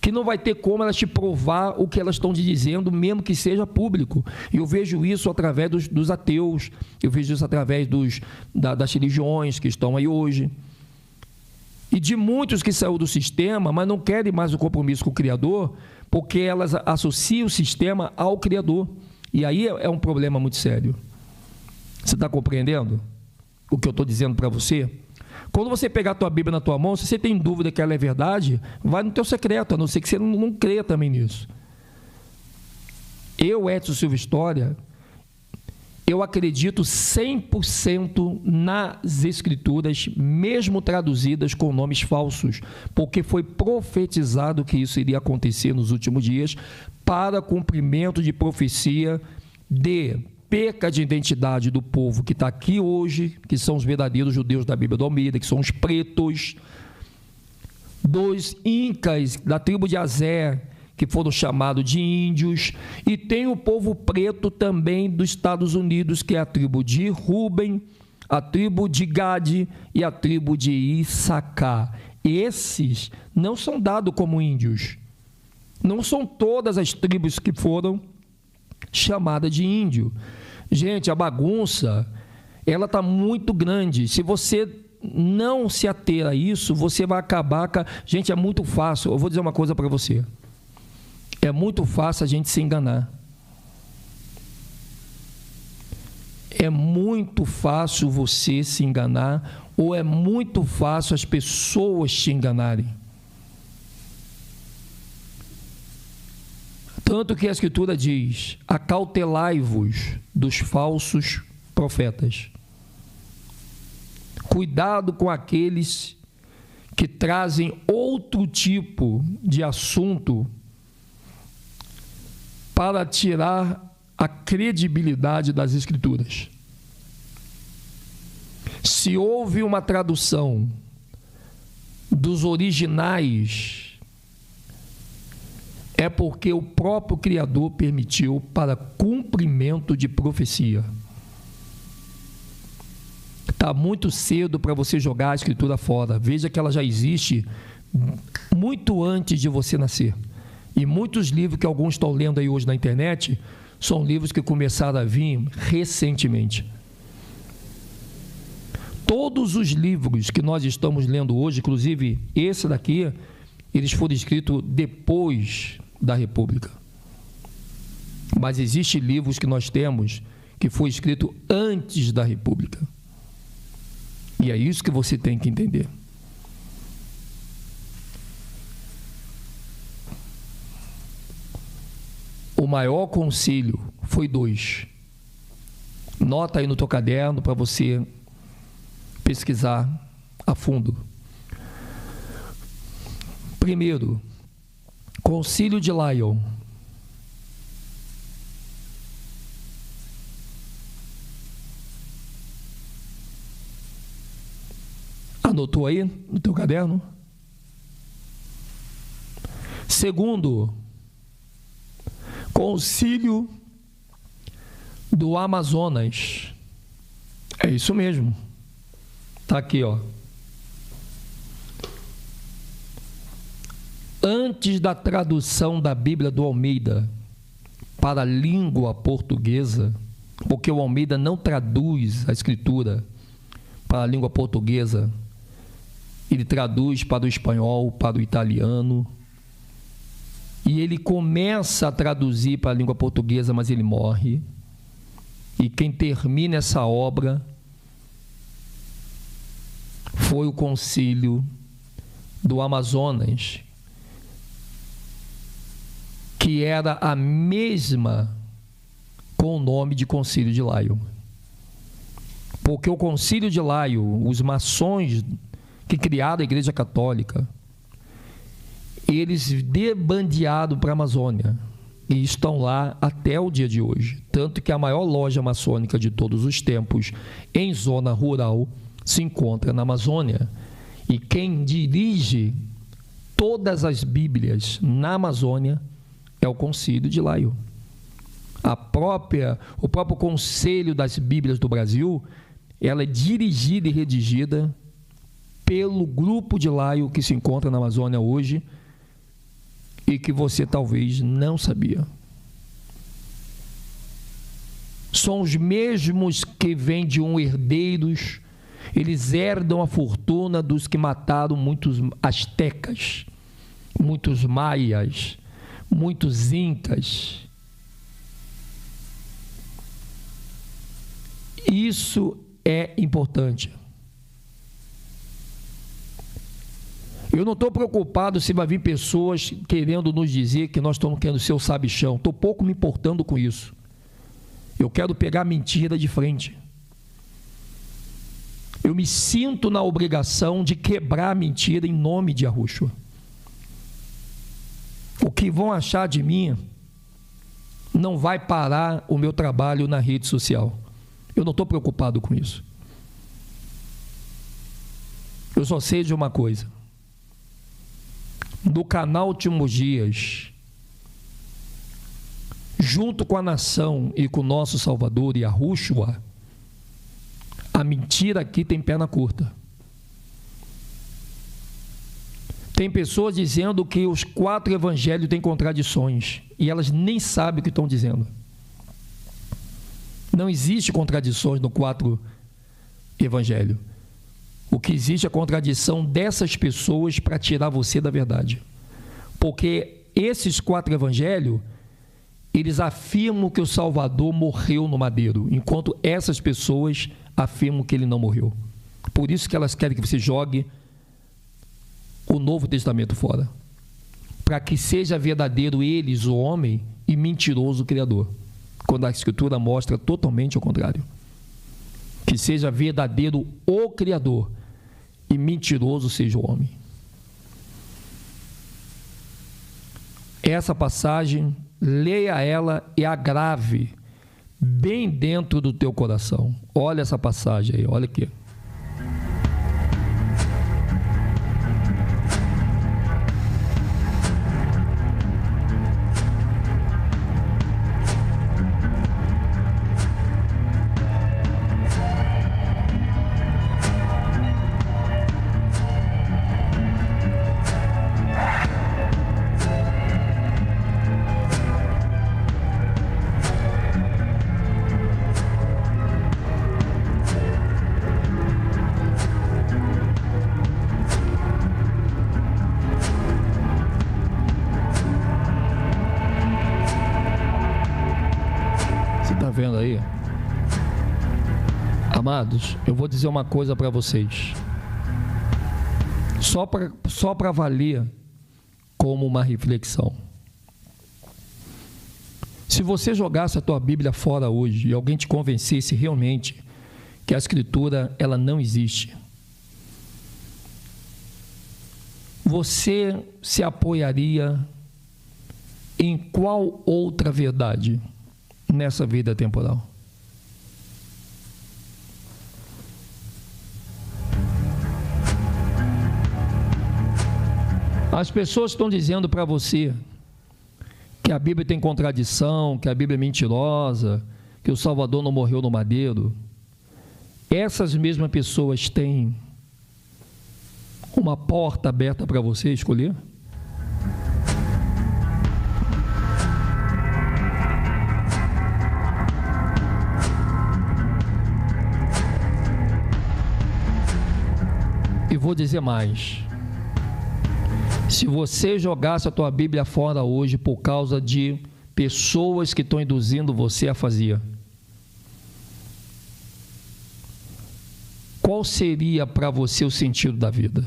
que não vai ter como elas te provar o que elas estão te dizendo, mesmo que seja público. E eu vejo isso através dos ateus, eu vejo isso através das religiões que estão aí hoje, e de muitos que saíram do sistema, mas não querem mais o compromisso com o Criador, porque elas associam o sistema ao Criador. E aí é um problema muito sério. Você está compreendendo o que eu estou dizendo para você? Quando você pegar a tua Bíblia na tua mão, se você tem dúvida que ela é verdade, vai no teu secreto, a não ser que você não creia também nisso. Eu, Edson Silva História, eu acredito 100% nas Escrituras, mesmo traduzidas com nomes falsos, porque foi profetizado que isso iria acontecer nos últimos dias, para cumprimento de profecia de perca de identidade do povo que está aqui hoje, que são os verdadeiros judeus da Bíblia do Almeida, que são os pretos, dos incas da tribo de Azé, que foram chamados de índios, e tem o povo preto também dos Estados Unidos, que é a tribo de Ruben, a tribo de Gade e a tribo de Issacar. Esses não são dados como índios. Não são todas as tribos que foram chamadas de índio. Gente, a bagunça, ela está muito grande. Se você não se ater a isso, você vai acabar com... Gente, é muito fácil. Eu vou dizer uma coisa para você. É muito fácil a gente se enganar. É muito fácil você se enganar, ou é muito fácil as pessoas te enganarem. Tanto que a Escritura diz: acautelai-vos dos falsos profetas. Cuidado com aqueles que trazem outro tipo de assunto para tirar a credibilidade das Escrituras. Se houve uma tradução dos originais, é porque o próprio Criador permitiu para cumprimento de profecia. Está muito cedo para você jogar a Escritura fora. Veja que ela já existe muito antes de você nascer. E muitos livros que alguns estão lendo aí hoje na internet são livros que começaram a vir recentemente. Todos os livros que nós estamos lendo hoje, inclusive esse daqui, eles foram escritos depois da República. Mas existem livros que nós temos que foi escrito antes da República. E é isso que você tem que entender. O maior concílio foi 2. Nota aí no teu caderno para você pesquisar a fundo. Primeiro, Concílio de Lyon. Anotou aí no teu caderno? Segundo, Concílio do Amazonas. É isso mesmo. Está aqui, ó. Antes da tradução da Bíblia do Almeida para a língua portuguesa, porque o Almeida não traduz a Escritura para a língua portuguesa, ele traduz para o espanhol, para o italiano, e ele começa a traduzir para a língua portuguesa, mas ele morre. E quem termina essa obra foi o Concílio do Amazonas, que era a mesma com o nome de Concílio de Lyon. Porque o Concílio de Lyon, os maçons que criaram a Igreja Católica, eles debandearam para a Amazônia e estão lá até o dia de hoje. Tanto que a maior loja maçônica de todos os tempos, em zona rural, se encontra na Amazônia. E quem dirige todas as Bíblias na Amazônia é o Concílio de Lyon. O próprio Conselho das Bíblias do Brasil, ela é dirigida e redigida pelo grupo de Lyon que se encontra na Amazônia hoje e que você talvez não sabia. São os mesmos que vêm de herdeiros, eles herdam a fortuna dos que mataram muitos astecas, muitos maias, muitos incas. Isso é importante. Eu não estou preocupado se vai vir pessoas querendo nos dizer que nós estamos querendo ser o sabichão. Estou pouco me importando com isso. Eu quero pegar a mentira de frente. Eu me sinto na obrigação de quebrar a mentira em nome de Yahushua. O que vão achar de mim não vai parar o meu trabalho na rede social. Eu não estou preocupado com isso. Eu só sei de uma coisa. do canal Últimos Dias, junto com a nação e com o nosso Salvador e a Yahushua, a mentira aqui tem perna curta. Tem pessoas dizendo que os 4 evangelhos têm contradições e elas nem sabem o que estão dizendo. Não existe contradições no 4 evangelhos. O que existe é a contradição dessas pessoas para tirar você da verdade. Porque esses 4 evangelhos, eles afirmam que o Salvador morreu no madeiro, enquanto essas pessoas afirmam que ele não morreu. Por isso que elas querem que você jogue o Novo Testamento fora, para que seja verdadeiro eles, o homem, e mentiroso o Criador, quando a Escritura mostra totalmente ao contrário. Que seja verdadeiro o Criador e mentiroso seja o homem. Essa passagem, leia ela e a grave bem dentro do teu coração. Olha essa passagem aí, olha aqui. Vendo aí? Amados, eu vou dizer uma coisa para vocês, só para valer como uma reflexão. Se você jogasse a tua Bíblia fora hoje e alguém te convencesse realmente que a Escritura ela não existe, você se apoiaria em qual outra verdade nessa vida temporal? As pessoas estão dizendo para você que a Bíblia tem contradição, que a Bíblia é mentirosa, que o Salvador não morreu no madeiro. Essas mesmas pessoas têm uma porta aberta para você escolher? E vou dizer mais: se você jogasse a tua Bíblia fora hoje por causa de pessoas que estão induzindo você a fazer, qual seria para você o sentido da vida?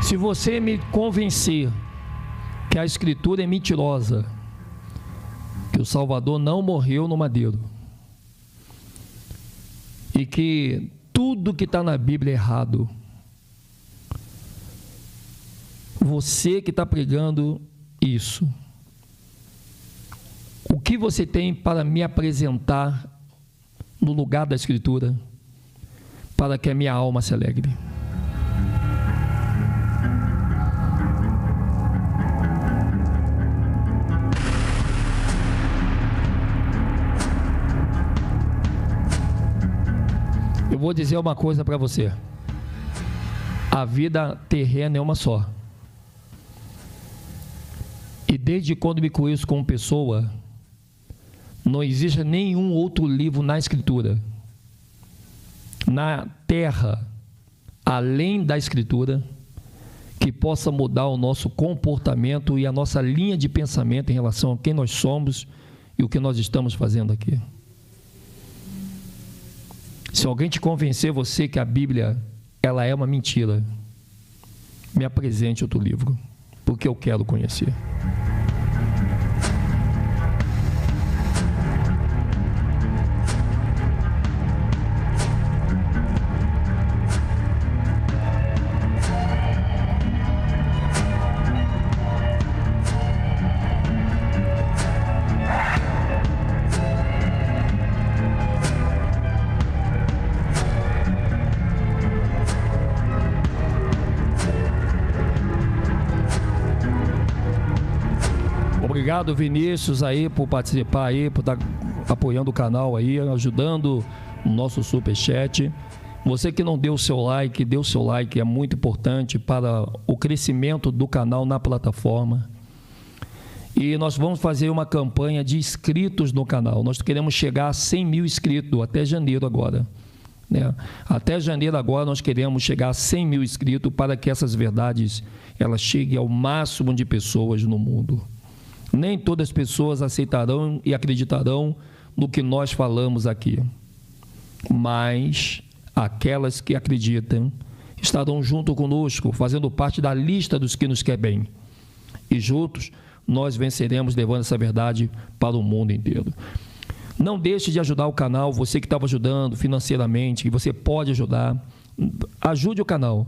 Se você me convencer que a Escritura é mentirosa, que o Salvador não morreu no madeiro e que tudo que está na Bíblia é errado, você que está pregando isso, o que você tem para me apresentar no lugar da Escritura para que a minha alma se alegre? Eu vou dizer uma coisa para você: a vida terrena é uma só. E desde quando me conheço como pessoa, não existe nenhum outro livro na Escritura, na terra, além da Escritura, que possa mudar o nosso comportamento e a nossa linha de pensamento em relação a quem nós somos e o que nós estamos fazendo aqui. Se alguém te convencer você que a Bíblia ela é uma mentira, me apresente outro livro, porque eu quero conhecer. Obrigado, Vinícius, aí por participar aí, por estar apoiando o canal aí, ajudando o nosso superchat. Você que não deu o seu like, dê o seu like, é muito importante para o crescimento do canal na plataforma. E nós vamos fazer uma campanha de inscritos no canal. Nós queremos chegar a 100 mil inscritos até janeiro agora, né? Até janeiro agora nós queremos chegar a 100 mil inscritos para que essas verdades elas cheguem ao máximo de pessoas no mundo. Nem todas as pessoas aceitarão e acreditarão no que nós falamos aqui, mas aquelas que acreditam estarão junto conosco, fazendo parte da lista dos que nos quer bem. E juntos nós venceremos levando essa verdade para o mundo inteiro. Não deixe de ajudar o canal, você que estava ajudando financeiramente, que você pode ajudar. Ajude o canal.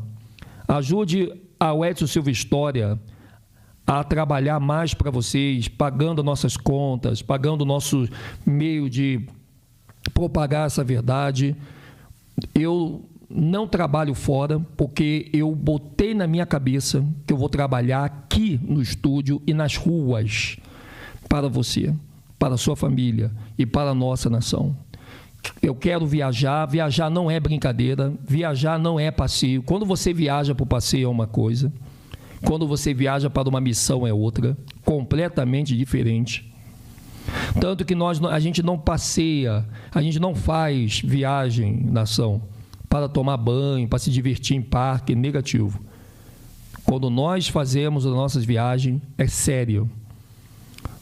Ajude a Edson Silva História a trabalhar mais para vocês, pagando nossas contas, pagando o nosso meio de propagar essa verdade. Eu não trabalho fora, porque eu botei na minha cabeça que eu vou trabalhar aqui no estúdio e nas ruas para você, para a sua família e para a nossa nação. Eu quero viajar. Viajar não é brincadeira, viajar não é passeio. Quando você viaja para o passeio é uma coisa, quando você viaja para uma missão é outra, completamente diferente. Tanto que a gente não passeia, a gente não faz viagem, nação, para tomar banho, para se divertir em parque, negativo. Quando nós fazemos as nossas viagens, é sério.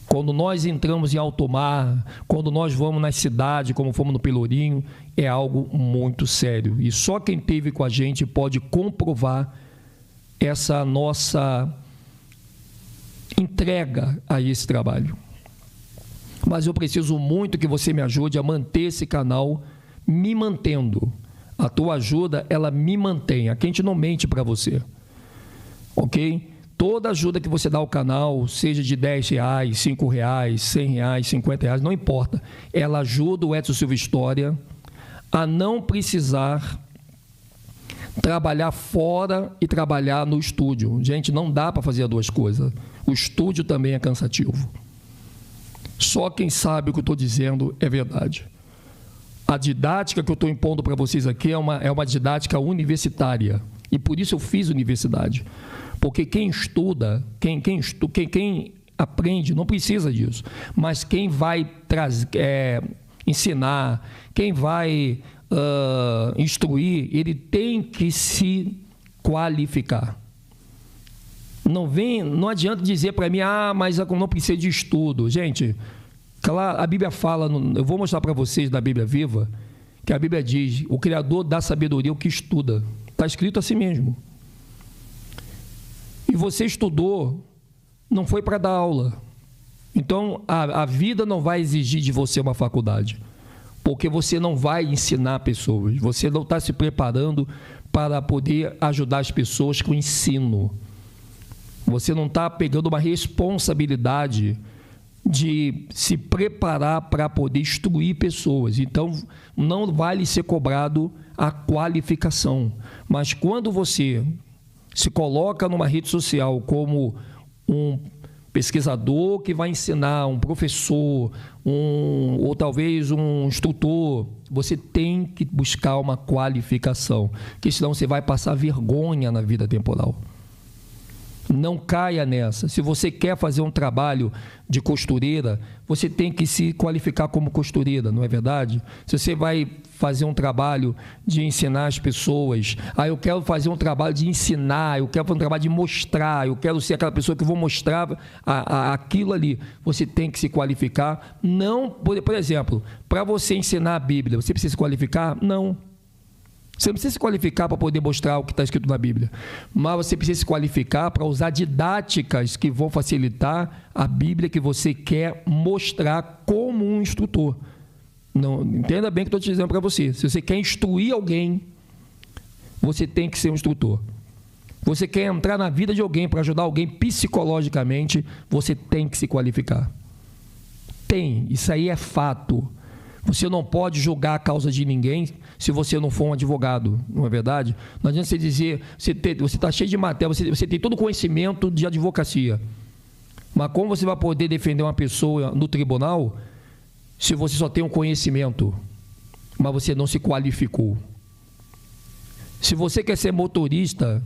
Quando nós entramos em alto mar, quando nós vamos na cidade, como fomos no Pelourinho, é algo muito sério. E só quem esteve com a gente pode comprovar essa nossa entrega a esse trabalho. Mas eu preciso muito que você me ajude a manter esse canal me mantendo. A tua ajuda, ela me mantém. Aqui a gente não mente para você, ok? Toda ajuda que você dá ao canal, seja de R$10, R$5, R$100, R$50, não importa. Ela ajuda o Edson Silva História a não precisar trabalhar fora e trabalhar no estúdio. Gente, não dá para fazer as duas coisas. O estúdio também é cansativo. Só quem sabe o que eu estou dizendo é verdade. A didática que eu estou impondo para vocês aqui é uma didática universitária. E por isso eu fiz universidade. Porque quem estuda, quem aprende, não precisa disso. Mas quem vai ensinar, quem vai instruir, ele tem que se qualificar. Não adianta dizer para mim, mas eu não preciso de estudo. Gente, claro, a Bíblia fala, eu vou mostrar para vocês da Bíblia Viva, que a Bíblia diz, o Criador dá sabedoria ao que estuda. Está escrito assim mesmo. E você estudou, não foi para dar aula. Então, a vida não vai exigir de você uma faculdade, porque você não vai ensinar pessoas, você não está se preparando para poder ajudar as pessoas com o ensino. Você não está pegando uma responsabilidade de se preparar para poder instruir pessoas. Então, não vai lhe ser cobrado a qualificação. Mas quando você se coloca numa rede social como um pesquisador que vai ensinar, um professor, ou talvez um instrutor, você tem que buscar uma qualificação, porque senão você vai passar vergonha na vida temporal. Não caia nessa. Se você quer fazer um trabalho de costureira, você tem que se qualificar como costureira, não é verdade? Se você vai fazer um trabalho de ensinar as pessoas, eu quero fazer um trabalho de ensinar, eu quero fazer um trabalho de mostrar, eu quero ser aquela pessoa que vou mostrar aquilo ali. Você tem que se qualificar. Não, por exemplo, para você ensinar a Bíblia, você precisa se qualificar? Não. Você não precisa se qualificar para poder mostrar o que está escrito na Bíblia, mas você precisa se qualificar para usar didáticas que vão facilitar a Bíblia que você quer mostrar como um instrutor. Não, entenda bem o que eu estou te dizendo para você. Se você quer instruir alguém, você tem que ser um instrutor. Você quer entrar na vida de alguém para ajudar alguém psicologicamente, você tem que se qualificar. Isso aí é fato. Você não pode julgar a causa de ninguém se você não for um advogado, não é verdade? Não adianta você dizer, você está cheio de matéria, você tem todo o conhecimento de advocacia, Mas como você vai poder defender uma pessoa no tribunal se você só tem um conhecimento, mas você não se qualificou? Se você quer ser motorista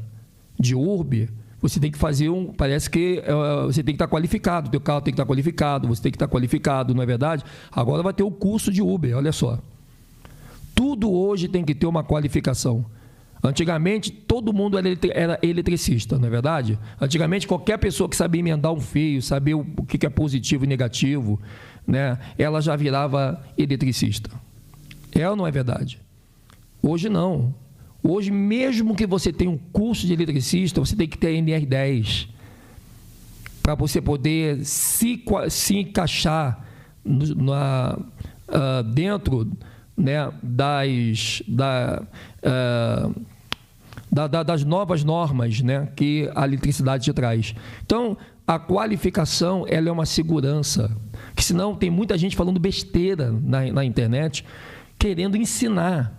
de Uber, você tem que fazer parece que você tem que estar qualificado, o teu carro tem que estar qualificado, você tem que estar qualificado, não é verdade? Agora vai ter o curso de Uber, olha só. Tudo hoje tem que ter uma qualificação. Antigamente, todo mundo era eletricista, não é verdade? Antigamente, qualquer pessoa que sabia emendar um fio, sabia o que é positivo e negativo, né, ela já virava eletricista. É ou não é verdade? Hoje não. Hoje, mesmo que você tenha um curso de eletricista, você tem que ter NR10 para você poder se encaixar dentro, né, das novas normas, né, que a eletricidade te traz. Então, a qualificação ela é uma segurança, que senão tem muita gente falando besteira na internet, querendo ensinar.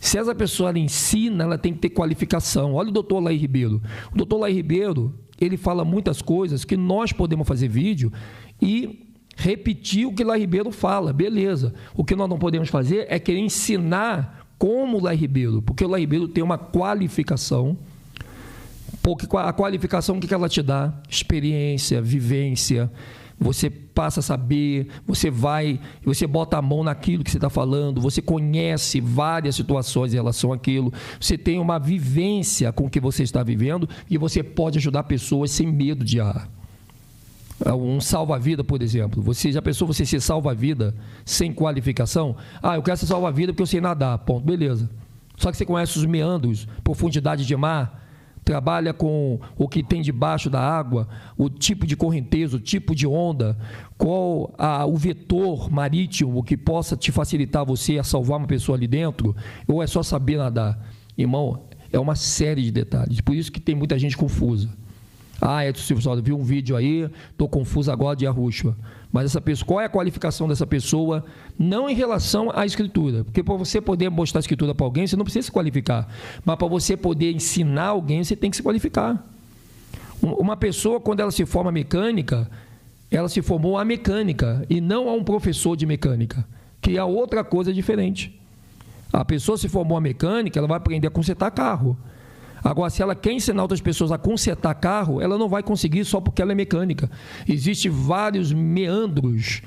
Se essa pessoa ela ensina, ela tem que ter qualificação. Olha o doutor Laí Ribeiro. O doutor Laí Ribeiro, ele fala muitas coisas que nós podemos fazer vídeo e repetir o que Laí Ribeiro fala, beleza. O que nós não podemos fazer é querer ensinar como o Laí Ribeiro, porque o Laí Ribeiro tem uma qualificação. Porque a qualificação, o que ela te dá? Experiência, vivência. Você passa a saber, você bota a mão naquilo que você está falando, você conhece várias situações em relação àquilo, você tem uma vivência com o que você está vivendo e você pode ajudar pessoas sem medo de errar. Um salva-vida, por exemplo. Já pensou você ser salva-vida sem qualificação? Eu quero ser salva-vida porque eu sei nadar. Ponto, beleza. Só que você conhece os meandros, profundidade de mar, trabalha com o que tem debaixo da água, o tipo de correnteza, o tipo de onda, qual o vetor marítimo que possa te facilitar você a salvar uma pessoa ali dentro, ou é só saber nadar? Irmão, é uma série de detalhes. Por isso que tem muita gente confusa. Edson Silva, eu vi um vídeo aí, estou confuso agora de Arruxo. Mas essa pessoa, qual é a qualificação dessa pessoa? Não em relação à escritura. Porque para você poder mostrar a escritura para alguém, você não precisa se qualificar. Mas para você poder ensinar alguém, você tem que se qualificar. Uma pessoa, quando ela se forma mecânica, ela se formou a mecânica e não a um professor de mecânica, que é outra coisa diferente. A pessoa se formou a mecânica, ela vai aprender a consertar carro. Agora, se ela quer ensinar outras pessoas a consertar carro, ela não vai conseguir só porque ela é mecânica. Existem vários meandros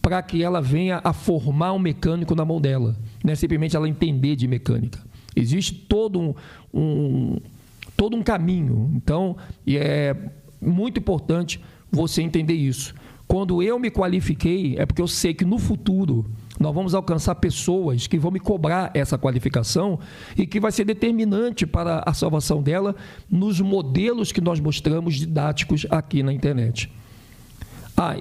para que ela venha a formar um mecânico na mão dela. Não é simplesmente ela entender de mecânica. Existe todo um caminho. Então, é muito importante você entender isso. Quando eu me qualifiquei, é porque eu sei que no futuro nós vamos alcançar pessoas que vão me cobrar essa qualificação e que vai ser determinante para a salvação dela nos modelos que nós mostramos didáticos aqui na internet.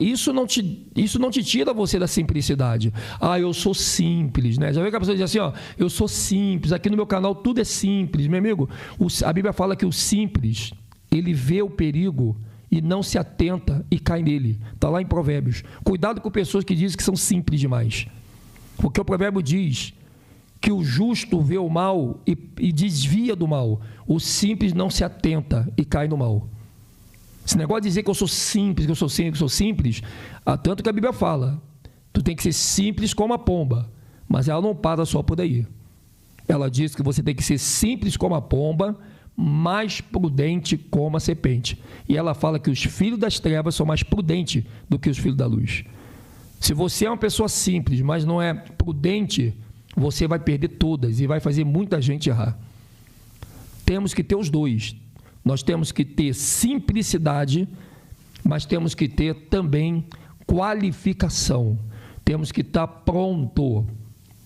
Isso não te tira você da simplicidade. Eu sou simples, né? Já viu que a pessoa diz assim, eu sou simples, aqui no meu canal tudo é simples. Meu amigo, a Bíblia fala que o simples, ele vê o perigo e não se atenta e cai nele. Está lá em Provérbios. Cuidado com pessoas que dizem que são simples demais. Porque o provérbio diz que o justo vê o mal e desvia do mal. O simples não se atenta e cai no mal. Esse negócio de dizer que eu sou simples, que eu sou simples, que eu sou simples, tanto que a Bíblia fala, tu tem que ser simples como a pomba, mas ela não para só por aí. Ela diz que você tem que ser simples como a pomba, mais prudente como a serpente. E ela fala que os filhos das trevas são mais prudentes do que os filhos da luz. Se você é uma pessoa simples, mas não é prudente, você vai perder todas e vai fazer muita gente errar. Temos que ter os dois. Nós temos que ter simplicidade, mas temos que ter também qualificação. Temos que estar pronto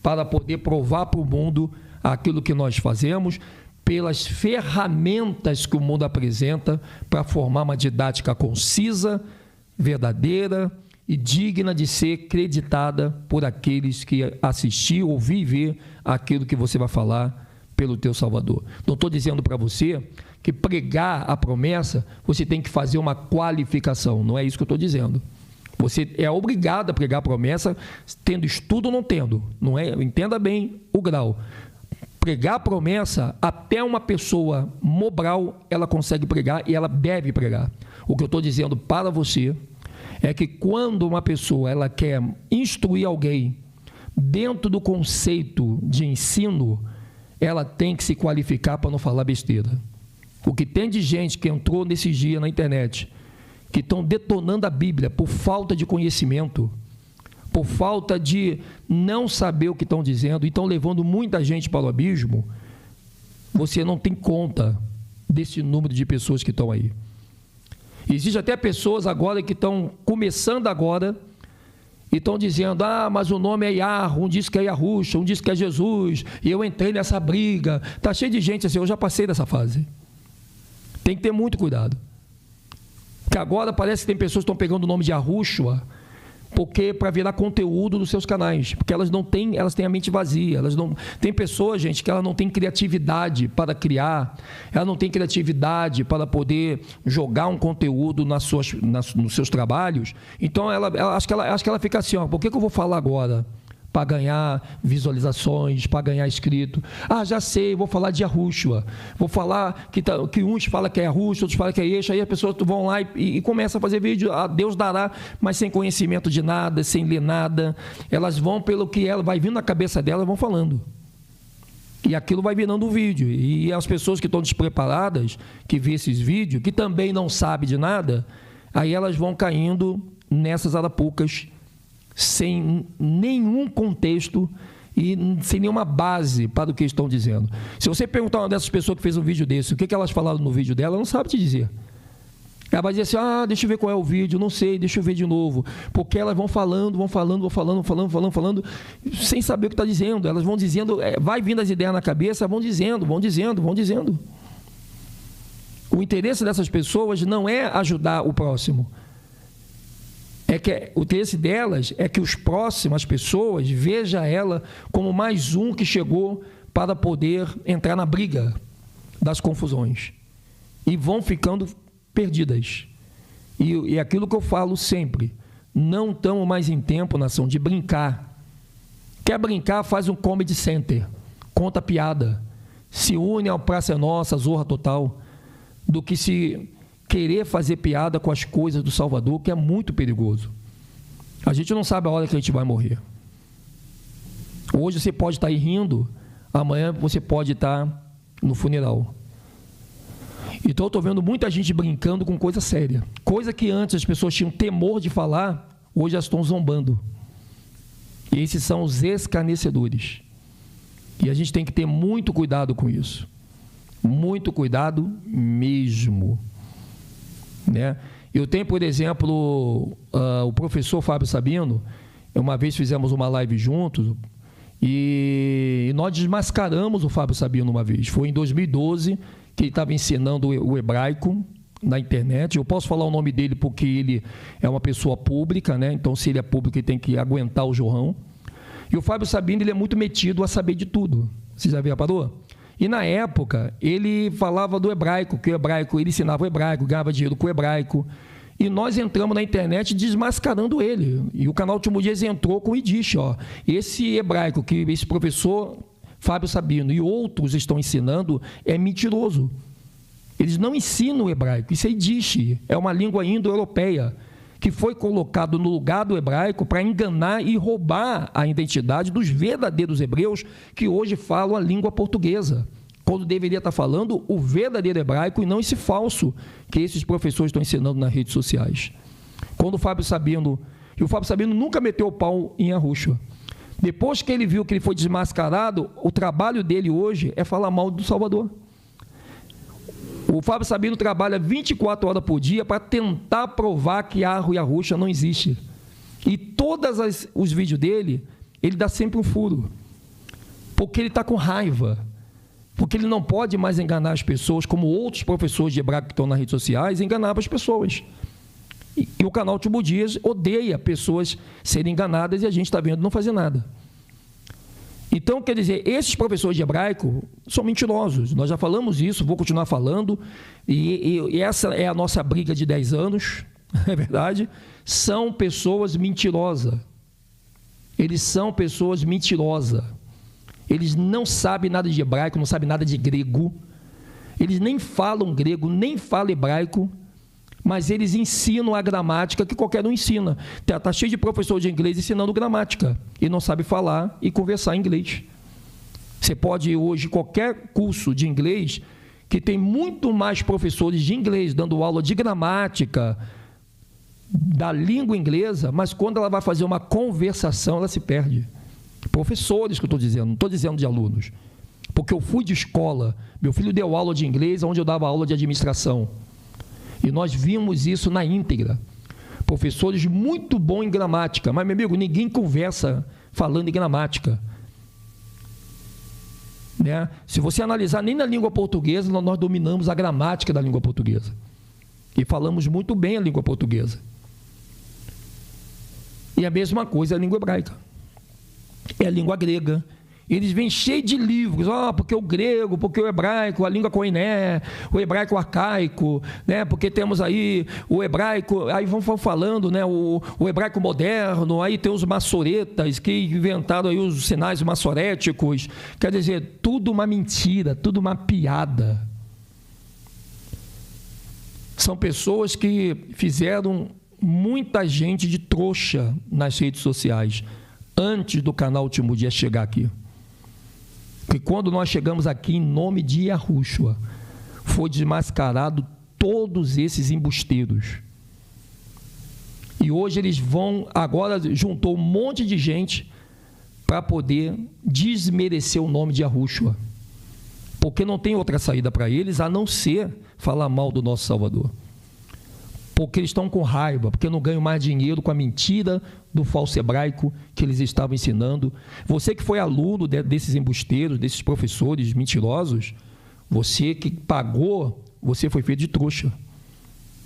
para poder provar para o mundo aquilo que nós fazemos, pelas ferramentas que o mundo apresenta para formar uma didática concisa, verdadeira e digna de ser creditada por aqueles que assistir ou viver aquilo que você vai falar pelo teu Salvador. Não estou dizendo para você que pregar a promessa, você tem que fazer uma qualificação. Não é isso que eu estou dizendo. Você é obrigado a pregar a promessa, tendo estudo ou não tendo. Não é? Entenda bem o grau. Pregar a promessa, até uma pessoa mobral, ela consegue pregar e ela deve pregar. O que eu estou dizendo para você é que quando uma pessoa ela quer instruir alguém dentro do conceito de ensino, ela tem que se qualificar para não falar besteira. O que tem de gente que entrou nesses dias na internet, que estão detonando a Bíblia por falta de conhecimento, por falta de não saber o que estão dizendo, e estão levando muita gente para o abismo, você não tem conta desse número de pessoas que estão aí. Existem até pessoas agora que estão começando agora e estão dizendo, mas o nome é Yahoo, um diz que é Yahusha, um diz que é Jesus, e eu entrei nessa briga. Está cheio de gente assim, eu já passei dessa fase. Tem que ter muito cuidado. Porque agora parece que tem pessoas que estão pegando o nome de Yahushua porque para virar conteúdo dos seus canais, porque elas têm a mente vazia, tem pessoas, gente, que elas não têm criatividade para criar, elas não têm criatividade para poder jogar um conteúdo nos seus trabalhos. Então acho que ela fica assim, por que eu vou falar agora? Para ganhar visualizações, para ganhar inscrito. Já sei, vou falar de Yahushua. Vou falar que uns falam que é Yahushua, outros falam que é Yeshua. Aí as pessoas vão lá e começam a fazer vídeo. Deus dará, mas sem conhecimento de nada, sem ler nada. Elas vão pelo que ela vai vindo na cabeça dela, vão falando. E aquilo vai virando um vídeo. E as pessoas que estão despreparadas, que vê esses vídeos, que também não sabem de nada, aí elas vão caindo nessas arapucas, sem nenhum contexto e sem nenhuma base para o que estão dizendo. Se você perguntar a uma dessas pessoas que fez um vídeo desse, o que elas falaram no vídeo dela, ela não sabe te dizer. Ela vai dizer assim, deixa eu ver qual é o vídeo, não sei, deixa eu ver de novo. Porque elas vão falando, sem saber o que está dizendo. Elas vão dizendo, vai vindo as ideias na cabeça, vão dizendo. O interesse dessas pessoas não é ajudar o próximo. O interesse delas é que os próximos, as pessoas, vejam ela como mais um que chegou para poder entrar na briga das confusões. E vão ficando perdidas. E é aquilo que eu falo sempre, não estamos mais em tempo, nação, de brincar. Quer brincar, faz um comedy center, conta piada, se une ao Praça é Nossa, Zorra Total, do que se querer fazer piada com as coisas do Salvador, que é muito perigoso. A gente não sabe a hora que a gente vai morrer. Hoje você pode estar aí rindo, amanhã você pode estar no funeral. Então eu estou vendo muita gente brincando com coisa séria. Coisa que antes as pessoas tinham temor de falar, hoje elas estão zombando. E esses são os escarnecedores. E a gente tem que ter muito cuidado com isso. Muito cuidado mesmo. Né? Eu tenho, por exemplo, o professor Fábio Sabino. Uma vez fizemos uma live juntos e nós desmascaramos o Fábio Sabino uma vez. Foi em 2012 que ele estava ensinando o hebraico na internet. Eu posso falar o nome dele porque ele é uma pessoa pública, né? Então, se ele é público, ele tem que aguentar o jorrão. E o Fábio Sabino, ele é muito metido a saber de tudo. Você já reparou? E na época, ele falava do hebraico, que o hebraico, ele ensinava o hebraico, ganhava dinheiro com o hebraico. E nós entramos na internet desmascarando ele. E o canal Último Dias entrou com o Yiddish. Esse hebraico que esse professor Fábio Sabino e outros estão ensinando é mentiroso. Eles não ensinam o hebraico. Isso é Yiddish, é uma língua indo-europeia que foi colocado no lugar do hebraico para enganar e roubar a identidade dos verdadeiros hebreus que hoje falam a língua portuguesa, quando deveria estar falando o verdadeiro hebraico e não esse falso que esses professores estão ensinando nas redes sociais. Quando o Fábio Sabino nunca meteu o pau em Yahushua. Depois que ele viu que ele foi desmascarado, o trabalho dele hoje é falar mal do Salvador. O Fábio Sabino trabalha 24 horas por dia para tentar provar que Yahushua não existe. E todos os vídeos dele, ele dá sempre um furo. Porque ele está com raiva. Porque ele não pode mais enganar as pessoas, como outros professores de hebraico que estão nas redes sociais, enganavam as pessoas. E o canal Último Dias odeia pessoas serem enganadas e a gente está vendo não fazer nada. Então, quer dizer, esses professores de hebraico são mentirosos. Nós já falamos isso, vou continuar falando. E essa é a nossa briga de 10 anos, é verdade. São pessoas mentirosas. Eles são pessoas mentirosas. Eles não sabem nada de hebraico, não sabem nada de grego. Eles nem falam grego, nem falam hebraico. mas eles ensinam a gramática que qualquer um ensina. Está cheio de professor de inglês ensinando gramática e não sabe falar e conversar em inglês. Você pode hoje, qualquer curso de inglês, que tem muito mais professores de inglês dando aula de gramática da língua inglesa, mas quando ela vai fazer uma conversação, ela se perde. Professores que eu estou dizendo, não estou dizendo de alunos. Porque eu fui de escola, meu filho deu aula de inglês, onde eu dava aula de administração. E nós vimos isso na íntegra. Professores muito bons em gramática, mas, meu amigo, ninguém conversa falando em gramática. Né? Se você analisar, nem na língua portuguesa, nós dominamos a gramática da língua portuguesa. E falamos muito bem a língua portuguesa. E a mesma coisa é a língua hebraica. É a língua grega. Eles vêm cheios de livros, porque o grego, porque o hebraico, a língua koiné, o hebraico arcaico, né? Porque temos aí o hebraico, aí vão falando, né? O hebraico moderno, aí tem os massoretas que inventaram aí os sinais massoréticos. Quer dizer, tudo uma mentira, tudo uma piada. São pessoas que fizeram muita gente de trouxa nas redes sociais antes do canal Último Dia chegar aqui. E quando nós chegamos aqui em nome de Yahushua, foi desmascarado todos esses embusteiros. E hoje eles vão, agora juntou um monte de gente para poder desmerecer o nome de Yahushua. Porque não tem outra saída para eles a não ser falar mal do nosso Salvador. Porque eles estão com raiva, porque não ganham mais dinheiro com a mentira do falso hebraico que eles estavam ensinando. Você que foi aluno desses embusteiros, desses professores mentirosos, você que pagou, você foi feito de trouxa.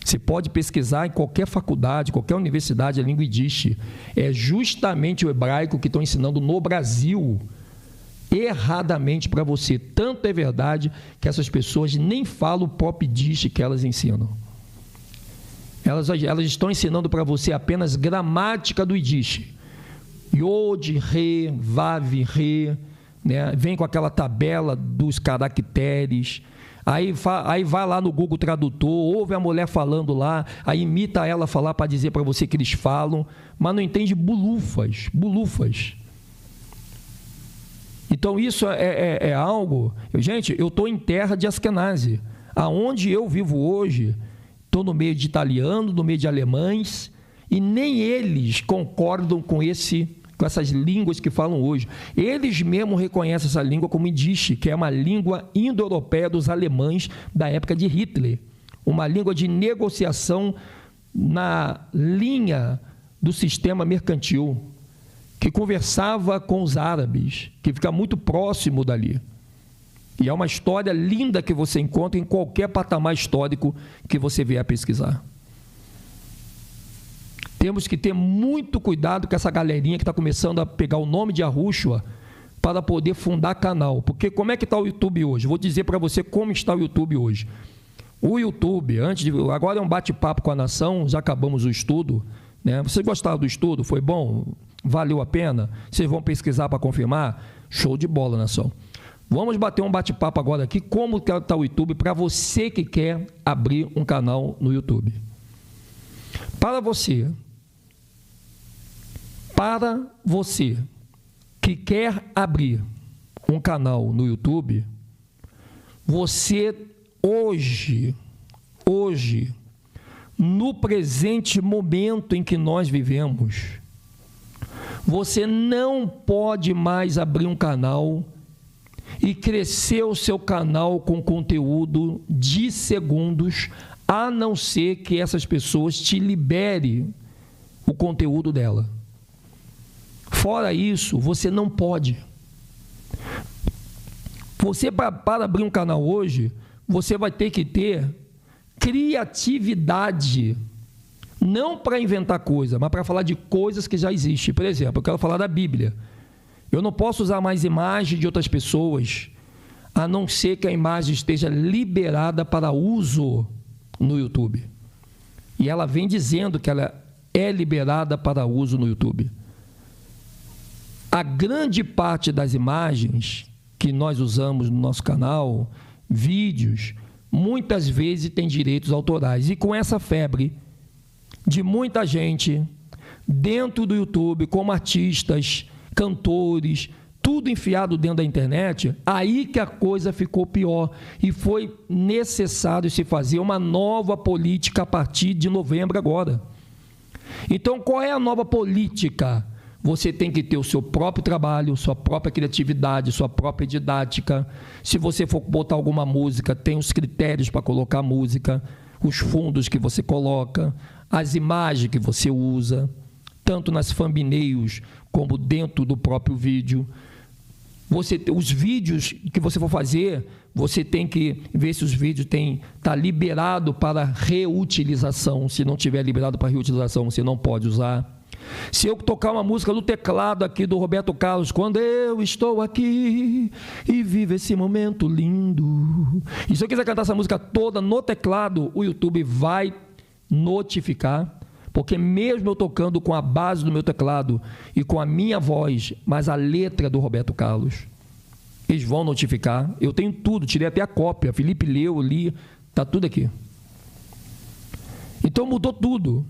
Você pode pesquisar em qualquer faculdade, qualquer universidade, a língua Yiddish. É justamente o hebraico que estão ensinando no Brasil, erradamente para você. Tanto é verdade que essas pessoas nem falam o próprio Yiddish que elas ensinam. Elas estão ensinando para você apenas gramática do Yiddish. Yod, Re, Vav, Re, né? Vem com aquela tabela dos caracteres. Aí vai lá no Google Tradutor, ouve a mulher falando lá, aí imita ela falar para dizer para você que eles falam, mas não entende bulufas. Então isso é algo... Gente, eu estou em terra de Askenazi. Aonde eu vivo hoje... Estou no meio de italiano, no meio de alemães, e nem eles concordam com essas línguas que falam hoje. Eles mesmos reconhecem essa língua como Yiddish, que é uma língua indo-europeia dos alemães da época de Hitler. Uma língua de negociação na linha do sistema mercantil, que conversava com os árabes, que fica muito próximo dali. E é uma história linda que você encontra em qualquer patamar histórico que você vier a pesquisar. Temos que ter muito cuidado com essa galerinha que está começando a pegar o nome de Yahushua para poder fundar canal. Porque como é que está o YouTube hoje? Vou dizer para você como está o YouTube hoje. O YouTube, agora é um bate-papo com a nação, já acabamos o estudo, né? Vocês gostaram do estudo? Foi bom? Valeu a pena? Vocês vão pesquisar para confirmar? Show de bola, nação. Vamos bater um bate-papo agora aqui, como está o YouTube, para você que quer abrir um canal no YouTube. Para você que quer abrir um canal no YouTube, você hoje, no presente momento em que nós vivemos, você não pode mais abrir um canal e crescer o seu canal com conteúdo de segundos, a não ser que essas pessoas te liberem o conteúdo dela. Fora isso, você não pode. Você, para abrir um canal hoje, você vai ter que ter criatividade, não para inventar coisa, mas para falar de coisas que já existem. Por exemplo, eu quero falar da Bíblia. Eu não posso usar mais imagem de outras pessoas, a não ser que a imagem esteja liberada para uso no YouTube. E ela vem dizendo que ela é liberada para uso no YouTube. A grande parte das imagens que nós usamos no nosso canal, vídeos, muitas vezes tem direitos autorais. E com essa febre de muita gente dentro do YouTube, como artistas, cantores, tudo enfiado dentro da internet, aí que a coisa ficou pior e foi necessário se fazer uma nova política a partir de novembro agora. Então, qual é a nova política? Você tem que ter o seu próprio trabalho, sua própria criatividade, sua própria didática. Se você for botar alguma música, tem os critérios para colocar a música, os fundos que você coloca, as imagens que você usa, tanto nas thumbnails como dentro do próprio vídeo. Os vídeos que você for fazer, você tem que ver se os vídeos tá liberado para reutilização. Se não tiver liberado para reutilização, você não pode usar. Se eu tocar uma música do teclado aqui do Roberto Carlos, quando eu estou aqui e vivo esse momento lindo, e se eu quiser cantar essa música toda no teclado, o YouTube vai notificar, porque mesmo eu tocando com a base do meu teclado e com a minha voz, mas a letra do Roberto Carlos, eles vão notificar. Eu tenho tudo, tirei até a cópia, Felipe leu, li, está tudo aqui. Então mudou tudo.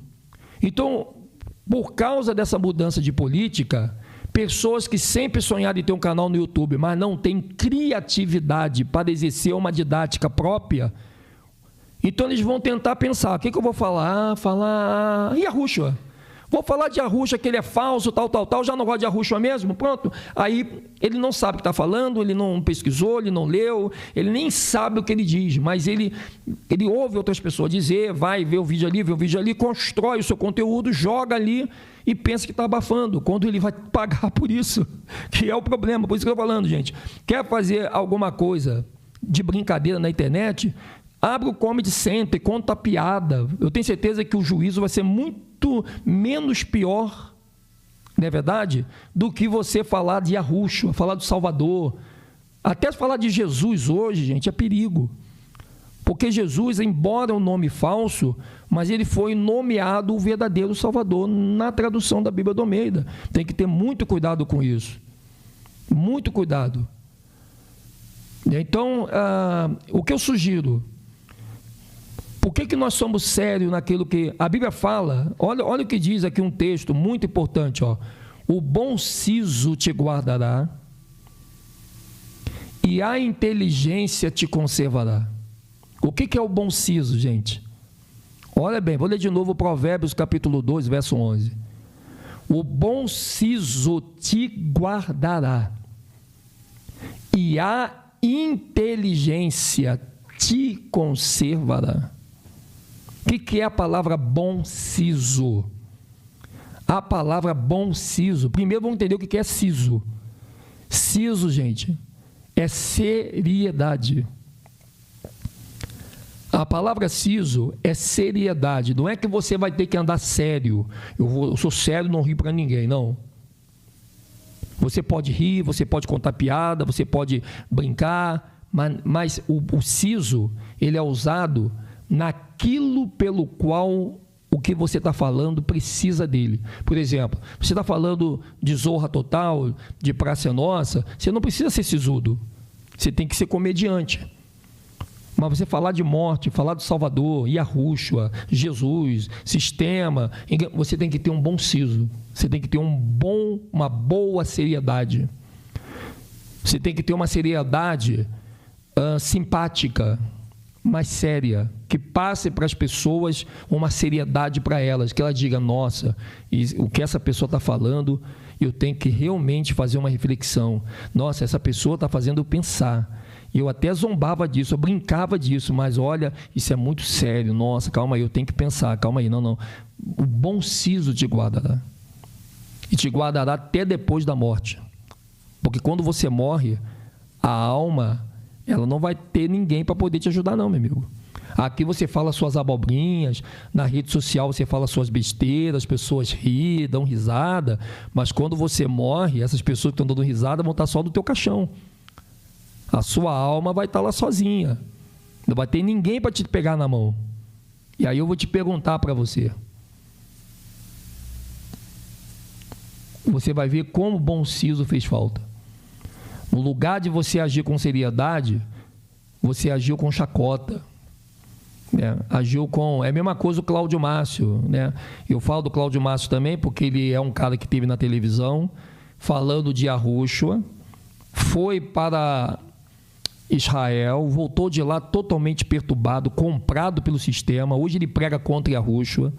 Então, por causa dessa mudança de política, pessoas que sempre sonharam em ter um canal no YouTube, mas não têm criatividade para exercer uma didática própria, então eles vão tentar pensar, o que eu vou falar? E Yahushua? Vou falar de Yahushua, que ele é falso, tal, já não gosto de Yahushua mesmo, pronto. Aí ele não sabe o que está falando, ele não pesquisou, ele não leu, ele nem sabe o que ele diz, mas ele ouve outras pessoas dizer, vai ver o vídeo ali, constrói o seu conteúdo, joga ali e pensa que está abafando, quando ele vai pagar por isso, que é o problema. Por isso que eu estou falando, gente. Quer fazer alguma coisa de brincadeira na internet? Abre o Comedy Center, conta piada. Eu tenho certeza que o juízo vai ser muito menos pior, não é verdade? Do que você falar de Yahushua, falar do Salvador. Até falar de Jesus hoje, gente, é perigo. Porque Jesus, embora um nome falso, mas ele foi nomeado o verdadeiro Salvador na tradução da Bíblia do Almeida. Tem que ter muito cuidado com isso. Muito cuidado. Então, o que eu sugiro? Por que nós somos sérios naquilo que a Bíblia fala? Olha o que diz aqui um texto muito importante. Ó. O bom siso te guardará e a inteligência te conservará. O que é o bom siso, gente? Olha bem, vou ler de novo Provérbios capítulo 2, verso 11. O bom siso te guardará e a inteligência te conservará. O que é a palavra bom siso? A palavra bom siso. Primeiro vamos entender o que é siso. Siso, gente, é seriedade. A palavra siso é seriedade. Não é que você vai ter que andar sério. Eu sou sério, não rio para ninguém, não. Você pode rir, você pode contar piada, você pode brincar, mas o siso, ele é usado naquilo pelo qual o que você está falando precisa dele. Por exemplo, você está falando de Zorra Total, de Praça é Nossa, você não precisa ser sisudo, você tem que ser comediante. Mas você falar de morte, falar do Salvador, Yahushua, Jesus, sistema, você tem que ter um bom siso, você tem que ter uma boa seriedade. Você tem que ter uma seriedade simpática, mais séria, que passe para as pessoas uma seriedade para elas, que ela diga, nossa, o que essa pessoa está falando, eu tenho que realmente fazer uma reflexão. Nossa, essa pessoa está fazendo eu pensar. E eu até zombava disso, eu brincava disso, mas olha, isso é muito sério. Nossa, calma aí, eu tenho que pensar, calma aí, não. O bom siso te guardará. E te guardará até depois da morte. Porque quando você morre, a alma, ela não vai ter ninguém para poder te ajudar não, meu amigo. Aqui você fala suas abobrinhas, na rede social você fala suas besteiras, as pessoas riem, dão risada, mas quando você morre, essas pessoas que estão dando risada vão estar só do teu caixão. A sua alma vai estar lá sozinha. Não vai ter ninguém para te pegar na mão. E aí eu vou te perguntar para você. Você vai ver como o bom siso fez falta. No lugar de você agir com seriedade, você agiu com chacota, né? Agiu com... É a mesma coisa o Cláudio Márcio, né? Eu falo do Cláudio Márcio também porque ele é um cara que esteve na televisão falando de Yahushua, foi para Israel, voltou de lá totalmente perturbado, comprado pelo sistema. Hoje ele prega contra Yahushua.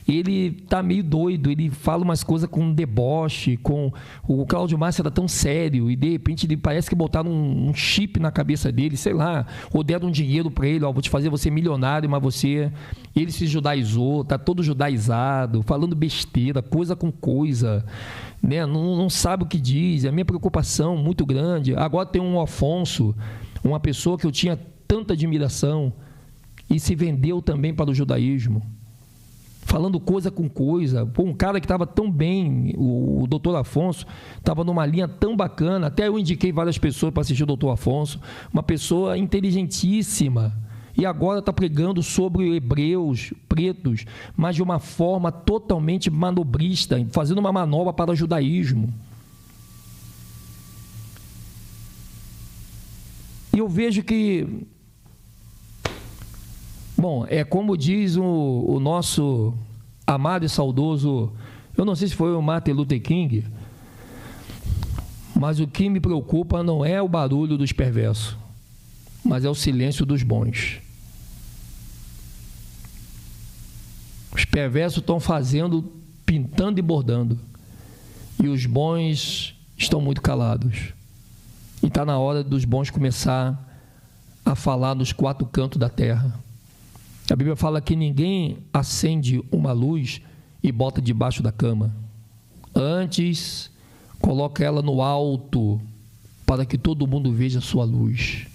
Ele está meio doido, ele fala umas coisas com deboche, com... O Cláudio Márcio era tão sério e de repente ele parece que botaram um chip na cabeça dele, sei lá, ou deram um dinheiro para ele, ó, vou te fazer você milionário, mas você... Ele se judaizou, está todo judaizado, falando besteira, coisa com coisa, né? Não sabe o que diz. A minha preocupação muito grande. Agora tem um Afonso, uma pessoa que eu tinha tanta admiração e se vendeu também para o judaísmo, falando coisa com coisa. Pô, um cara que estava tão bem, o doutor Afonso, estava numa linha tão bacana, até eu indiquei várias pessoas para assistir o doutor Afonso, uma pessoa inteligentíssima, e agora está pregando sobre hebreus pretos, mas de uma forma totalmente manobrista, fazendo uma manobra para o judaísmo. E eu vejo que, bom, é como diz o nosso amado e saudoso, eu não sei se foi o Martin Luther King, mas o que me preocupa não é o barulho dos perversos, mas é o silêncio dos bons. Os perversos estão fazendo, pintando e bordando, e os bons estão muito calados. E está na hora dos bons começar a falar nos quatro cantos da terra. A Bíblia fala que ninguém acende uma luz e bota debaixo da cama. Antes, coloca ela no alto para que todo mundo veja a sua luz.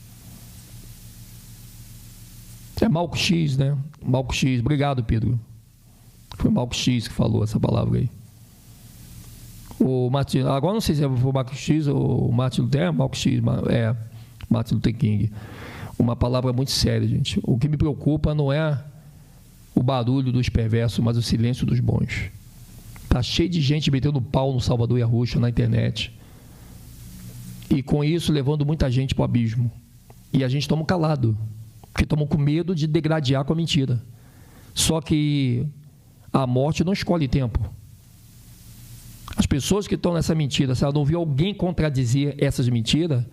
É Malco X, né? Malco X. Obrigado, Pedro. Foi Malco X que falou essa palavra aí. O Martin, agora não sei se é o Marco X ou o Martin Luther, Marco X, é Martin Luther King. Uma palavra muito séria, gente. O que me preocupa não é o barulho dos perversos, mas o silêncio dos bons. Tá cheio de gente metendo pau no Salvador Yahushua na internet. E com isso levando muita gente para o abismo. E a gente toma calado, porque estamos com medo de degradar com a mentira. Só que a morte não escolhe tempo. As pessoas que estão nessa mentira, se ela não viu alguém contradizer essas mentiras,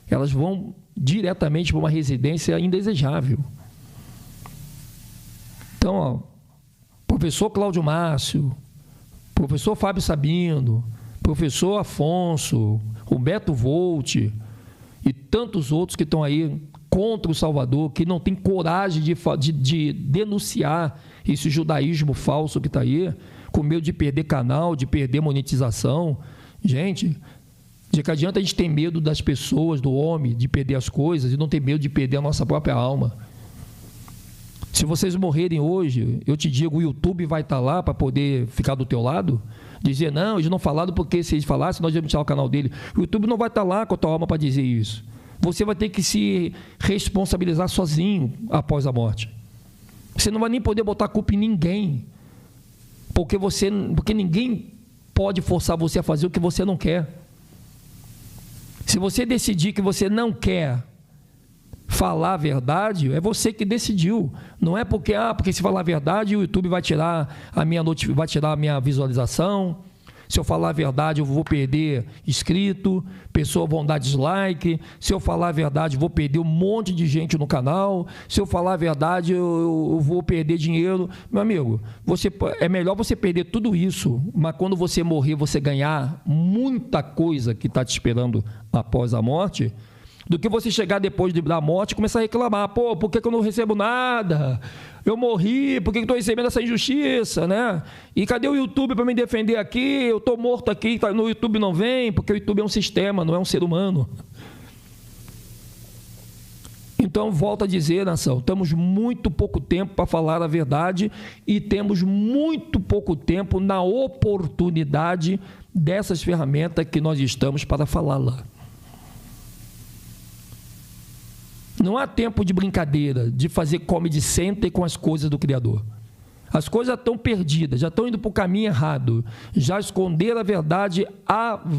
elas vão diretamente para uma residência indesejável. Então, ó, professor Cláudio Márcio, professor Fábio Sabino, professor Afonso, Roberto Volt e tantos outros que estão aí contra o Salvador, que não tem coragem de denunciar esse judaísmo falso que está aí, com medo de perder canal, de perder monetização. Gente, de que adianta a gente ter medo das pessoas, do homem, de perder as coisas e não ter medo de perder a nossa própria alma. Se vocês morrerem hoje, eu te digo, o YouTube vai estar lá para poder ficar do teu lado, dizer, não, eles não falaram porque se eles falassem, nós íamos tirar o canal dele. O YouTube não vai estar lá com a tua alma para dizer isso. Você vai ter que se responsabilizar sozinho após a morte. Você não vai nem poder botar a culpa em ninguém, porque ninguém pode forçar você a fazer o que você não quer. Se você decidir que você não quer falar a verdade, é você que decidiu. Não é porque se falar a verdade, o YouTube vai tirar a minha visualização. Se eu falar a verdade, eu vou perder inscrito, pessoas vão dar dislike. Se eu falar a verdade, eu vou perder um monte de gente no canal. Se eu falar a verdade, eu vou perder dinheiro. Meu amigo, é melhor você perder tudo isso, mas quando você morrer, você ganhar muita coisa que está te esperando após a morte, do que você chegar depois da morte e começar a reclamar. Pô, por que eu não recebo nada? Eu morri, por que eu estou recebendo essa injustiça, né? E cadê o YouTube para me defender aqui? Eu estou morto aqui, no YouTube não vem, porque o YouTube é um sistema, não é um ser humano. Então, volto a dizer, nação, temos muito pouco tempo para falar a verdade e temos muito pouco tempo na oportunidade dessas ferramentas que nós estamos para falá-la. Não há tempo de brincadeira, de fazer comedy center com as coisas do Criador. As coisas estão perdidas, já estão indo para o caminho errado. Já esconderam a verdade,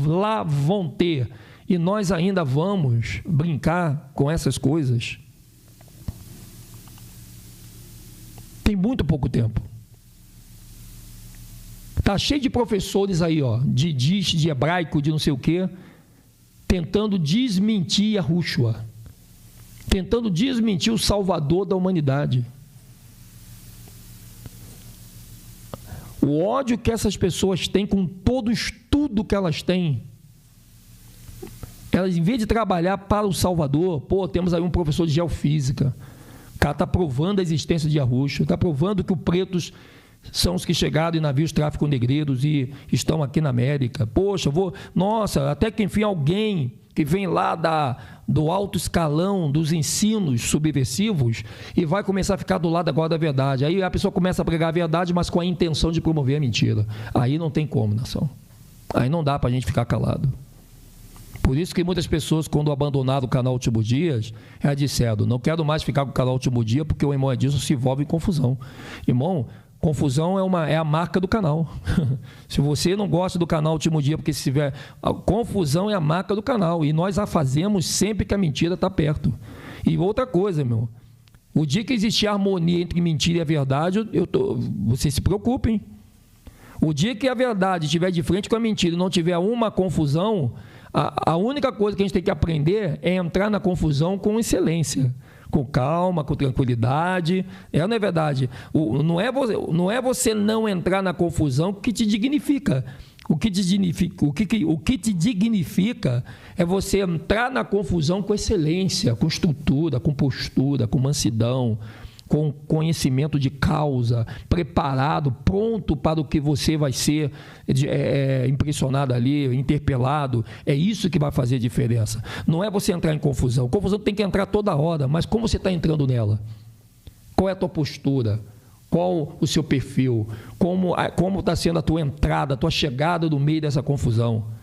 lá vão ter. E nós ainda vamos brincar com essas coisas. Tem muito pouco tempo. Tá cheio de professores aí, ó, de hebraico, de não sei o quê, tentando desmentir Yahushua, tentando desmentir o Salvador da humanidade. O ódio que essas pessoas têm com todo o estudo que elas têm, elas, em vez de trabalhar para o Salvador, temos aí um professor de geofísica, o cara está provando a existência de Yahushua, está provando que os pretos são os que chegaram em navios tráfico negreiros e estão aqui na América. Poxa, até que enfim alguém que vem lá do alto escalão dos ensinos subversivos e vai começar a ficar do lado agora da verdade. Aí a pessoa começa a pregar a verdade, mas com a intenção de promover a mentira. Aí não tem como, nação. Aí não dá para a gente ficar calado. Por isso que muitas pessoas, quando abandonaram o canal Último Dias, disseram: não quero mais ficar com o canal Último Dia, porque o irmão Edilson se envolve em confusão. Irmão, confusão é a marca do canal. Se você não gosta do canal Último Dia, porque se tiver... A confusão é a marca do canal. E nós a fazemos sempre que a mentira está perto. E outra coisa, meu. O dia que existir harmonia entre mentira e a verdade, vocês se preocupem. O dia que a verdade estiver de frente com a mentira e não tiver uma confusão, a única coisa que a gente tem que aprender é entrar na confusão com excelência, com calma, com tranquilidade. Não é verdade? Não é você não entrar na confusão que te dignifica. O que te dignifica é você entrar na confusão com excelência, com estrutura, com postura, com mansidão, com conhecimento de causa, preparado, pronto para o que você vai ser impressionado ali, interpelado. É isso que vai fazer diferença. Não é você entrar em confusão. Confusão tem que entrar toda hora, mas como você está entrando nela? Qual é a tua postura? Qual o seu perfil? Como está sendo a tua entrada, a tua chegada no meio dessa confusão?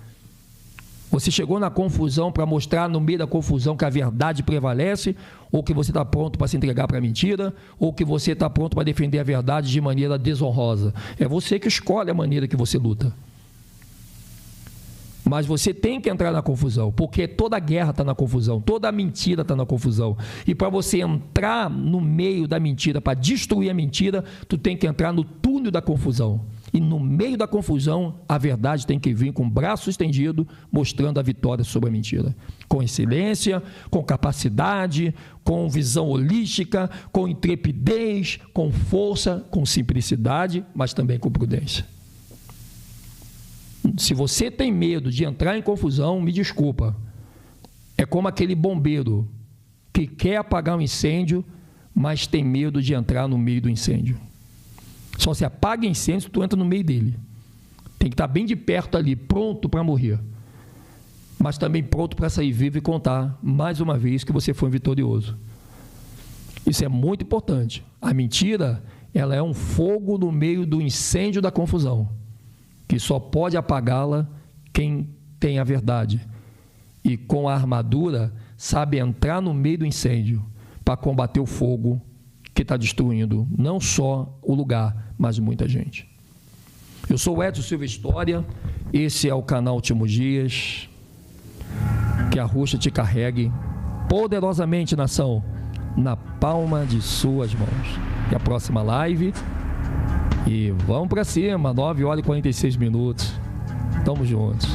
Você chegou na confusão para mostrar no meio da confusão que a verdade prevalece, ou que você está pronto para se entregar para a mentira, ou que você está pronto para defender a verdade de maneira desonrosa? É você que escolhe a maneira que você luta. Mas você tem que entrar na confusão, porque toda guerra está na confusão, toda mentira está na confusão. E para você entrar no meio da mentira, para destruir a mentira, tu tem que entrar no túnel da confusão. E no meio da confusão, a verdade tem que vir com o braço estendido, mostrando a vitória sobre a mentira. Com excelência, com capacidade, com visão holística, com intrepidez, com força, com simplicidade, mas também com prudência. Se você tem medo de entrar em confusão, me desculpa. É como aquele bombeiro que quer apagar um incêndio, mas tem medo de entrar no meio do incêndio. Só se apaga incêndio se tu entra no meio dele. Tem que estar bem de perto ali, pronto para morrer. Mas também pronto para sair vivo e contar, mais uma vez, que você foi vitorioso. Isso é muito importante. A mentira, ela é um fogo no meio do incêndio da confusão, que só pode apagá-la quem tem a verdade. E com a armadura, sabe entrar no meio do incêndio para combater o fogo que está destruindo não só o lugar, mas muita gente. Eu sou o Edson Silva História, esse é o canal Último Dias. Que a Yahushua te carregue poderosamente, nação, na palma de suas mãos. Até a próxima live. E vamos para cima, 9h46. Tamo juntos.